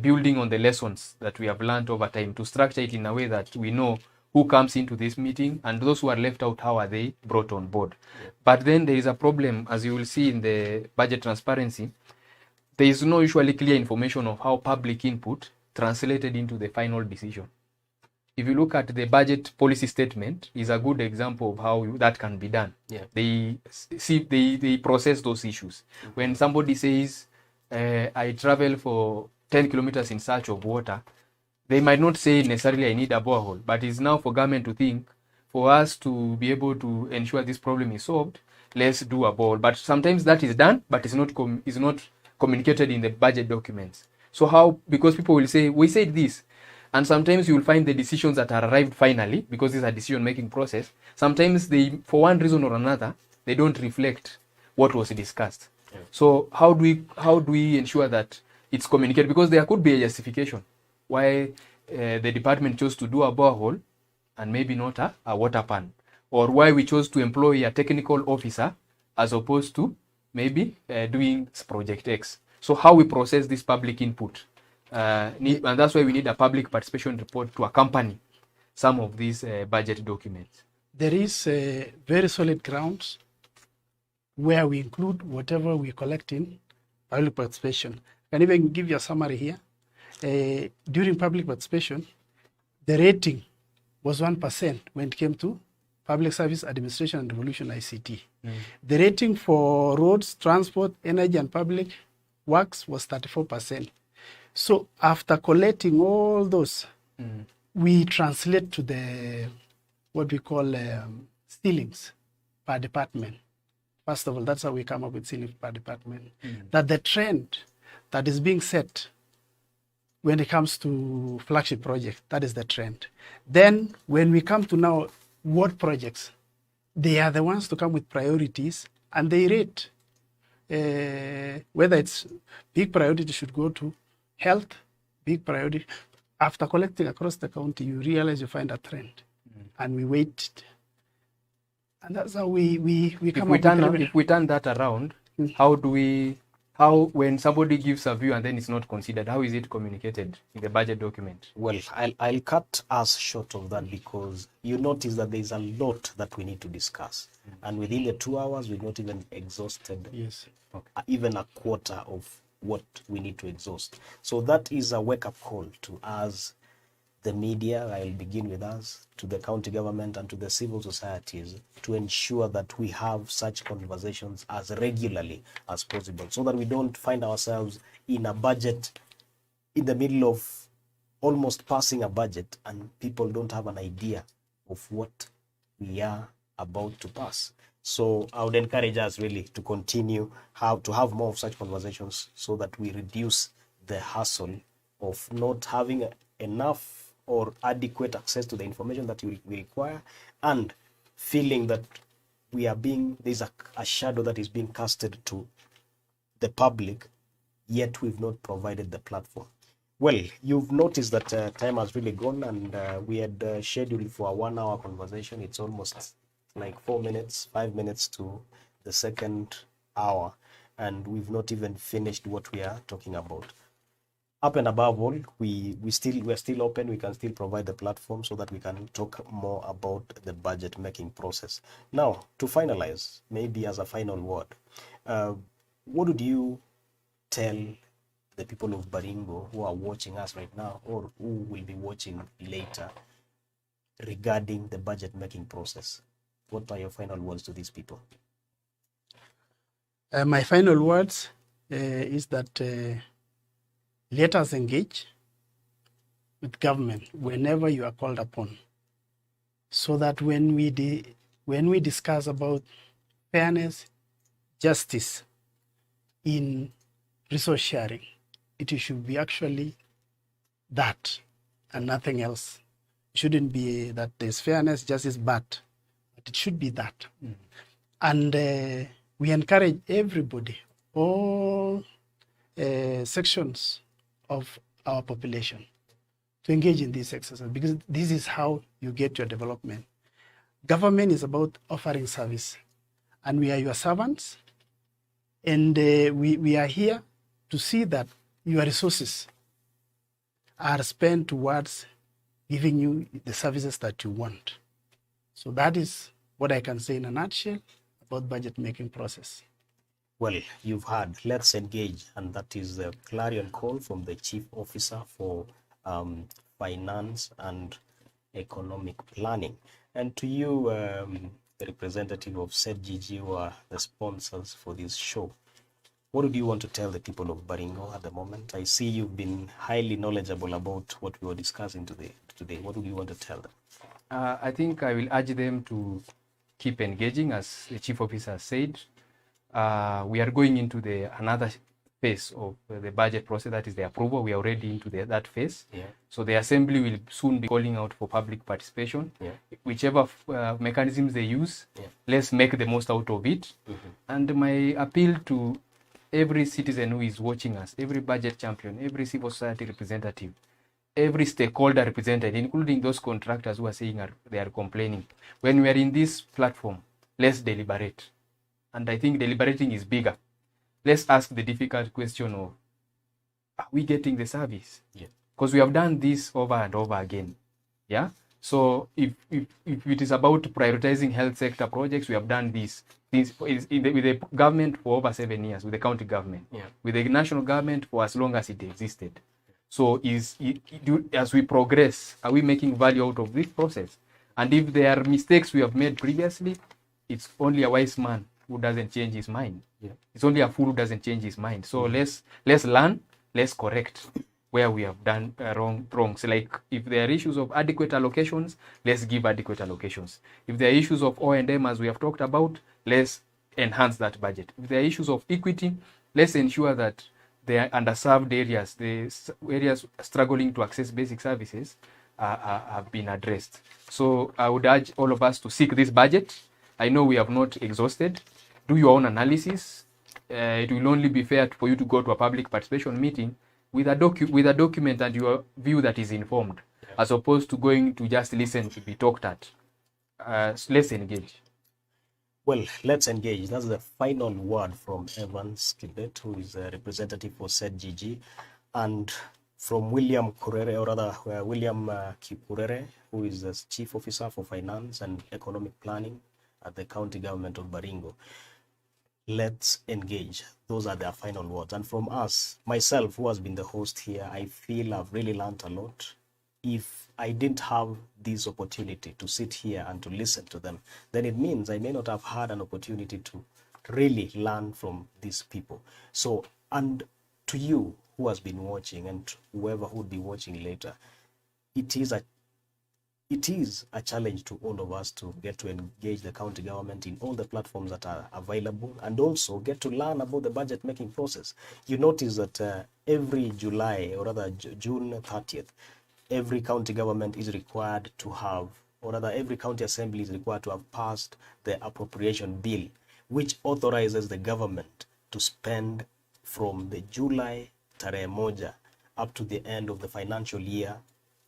building on the lessons that we have learned over time, to structure it in a way that we know who comes into this meeting, and those who are left out, how are they brought on board. But then there is a problem, as you will see in the budget transparency. There is no usually clear information of how public input translated into the final decision. If you look at the budget policy statement, is a good example of how that can be done. They process those issues. When somebody says, I travel for 10 kilometers in search of water, they might not say necessarily I need a borehole, but it's now for government to think, for us to be able to ensure this problem is solved, let's do a borehole. But sometimes that is done, but it's not communicated in the budget documents. So how, because people will say, we said this, and sometimes you will find the decisions that are arrived finally, because it's a decision-making process, sometimes they, for one reason or another, they don't reflect what was discussed. So how do we ensure that it's communicated? Because there could be a justification why the department chose to do a borehole and maybe not a water pan, or why we chose to employ a technical officer as opposed to maybe doing Project X. So how we process this public input, and that's why we need a public participation report to accompany some of these budget documents. There is very solid grounds where we include whatever we collect in public participation. I can even give you a summary here. During public participation, the rating was 1% when it came to Public Service Administration and Revolution ICT. The rating for roads, transport, energy, and public works was 34%. So after collecting all those, we translate to the what we call ceilings per department. First of all, that's how we come up with ceilings per department. That the trend that is being set when it comes to flagship projects, that is the trend. Then when we come to now what projects, they are the ones to come with priorities and they rate whether it's big priority should go to health, big priority. After collecting across the county, you realize you find a trend and we wait. And that's how we come up with. If we turn that around, how when somebody gives a view and then it's not considered, how is it communicated in the budget document? Well, I'll cut us short of that because you notice that there's a lot that we need to discuss. And within the 2 hours, we've not even exhausted even a quarter of what we need to exhaust. So that is a wake-up call to us, the media. I'll begin with us, to the county government and to the civil societies, to ensure that we have such conversations as regularly as possible so that we don't find ourselves in a budget, in the middle of almost passing a budget and people don't have an idea of what we are about to pass. So I would encourage us really to continue to have more of such conversations so that we reduce the hassle of not having enough or adequate access to the information that we require, and feeling that there's a shadow that is being casted to the public, yet we've not provided the platform. Well, you've noticed that time has really gone, and we had scheduled for a 1 hour conversation. It's almost like 4 minutes, 5 minutes to the second hour, and we've not even finished what we are talking about. Up and above all, we're still open. We can still provide the platform so that we can talk more about the budget making process. Now, to finalize, maybe as a final word, what would you tell the people of Baringo who are watching us right now or who will be watching later regarding the budget making process? What are your final words to these people? My final words is that let us engage with government whenever you are called upon, so that when we discuss about fairness, justice in resource sharing, it should be actually that and nothing else. It shouldn't be that there's fairness, justice, but it should be that. And we encourage everybody, all sections of our population, to engage in this exercise, because this is how you get your development. Government is about offering service, and we are your servants, and we are here to see that your resources are spent towards giving you the services that you want. So that is what I can say in a nutshell about budget making process. Well, you've heard, let's engage, and that is the clarion call from the Chief Officer for Finance and Economic Planning. And to you, the representative of SEDGG, who are the sponsors for this show, what do you want to tell the people of Baringo at the moment? I see you've been highly knowledgeable about what we were discussing today. What do you want to tell them? I think I will urge them to keep engaging, as the Chief Officer said. We are going into another phase of the budget process, that is the approval. We are already into that phase. Yeah. So the assembly will soon be calling out for public participation. Yeah. Whichever mechanisms they use, Yeah. let's make the most out of it. And my appeal to every citizen who is watching us, every budget champion, every civil society representative, every stakeholder represented, including those contractors who are saying they are complaining. When we are in this platform, let's deliberate. And I think deliberating is bigger. Let's ask the difficult question of, are we getting the service? Yeah. Because we have done this over and over again. Yeah. So if it is about prioritizing health sector projects, we have done this with the government for over 7 years, with the county government, with the national government for as long as it existed. So as we progress, are we making value out of this process? And if there are mistakes we have made previously, it's only a wise man who doesn't change his mind. Yeah. It's only a fool who doesn't change his mind. So let's learn, let's correct where we have done wrongs. Like if there are issues of adequate allocations, let's give adequate allocations. If there are issues of O&M, as we have talked about, let's enhance that budget. If there are issues of equity, let's ensure that the underserved areas, the areas struggling to access basic services, have been addressed. So I would urge all of us to seek this budget. I know we have not exhausted. Do your own analysis. It will only be fair for you to go to a public participation meeting with a document and your view that is informed, as opposed to going to just listen to be talked at. So let's engage. Well, let's engage. That's the final word from Evans Kibet, who is a representative for ZGG, and from William Kurere, or rather William Kikurere, who is the Chief Officer for Finance and Economic Planning at the County Government of Baringo. Let's engage. Those are their final words. And from us, myself, who has been the host here, I feel I've really learned a lot. If I didn't have this opportunity to sit here and to listen to them, then it means I may not have had an opportunity to really learn from these people. So, and to you who has been watching and whoever would be watching later, it is a challenge to all of us to get to engage the county government in all the platforms that are available, and also get to learn about the budget making process. You notice that every July, or rather June 30th, every county government is required to have, or rather every county assembly is required to have passed the appropriation bill, which authorizes the government to spend from the July tarehe moja up to the end of the financial year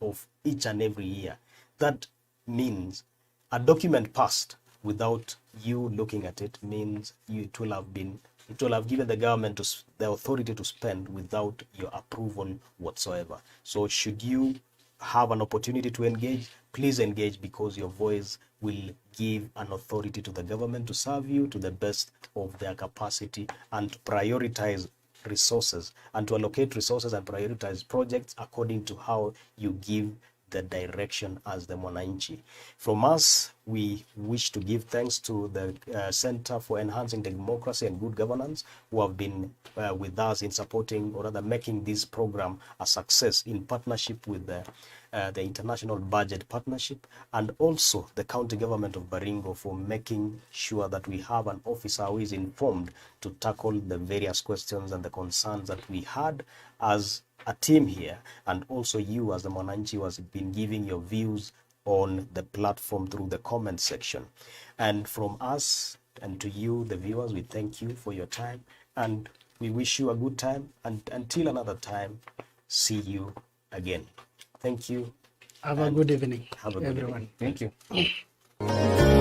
of each and every year. That means a document passed without you looking at it means it will have given the government the authority to spend without your approval whatsoever. So should you have an opportunity to engage, please engage, because your voice will give an authority to the government to serve you to the best of their capacity and to prioritize resources and to allocate resources and prioritize projects according to how you give the direction as the Mwananchi. From us, we wish to give thanks to the Center for Enhancing Democracy and Good Governance, who have been with us in supporting, or rather making this program a success in partnership with the International Budget Partnership, and also the County Government of Baringo for making sure that we have an officer who is informed to tackle the various questions and the concerns that we had as a team here, and also you as the Mwananchi who has been giving your views on the platform through the comment section. And from us and to you, the viewers, we thank you for your time and we wish you a good time, and until another time, see you again. Thank you. Have a good evening, have a good everyone. evening. Thank you.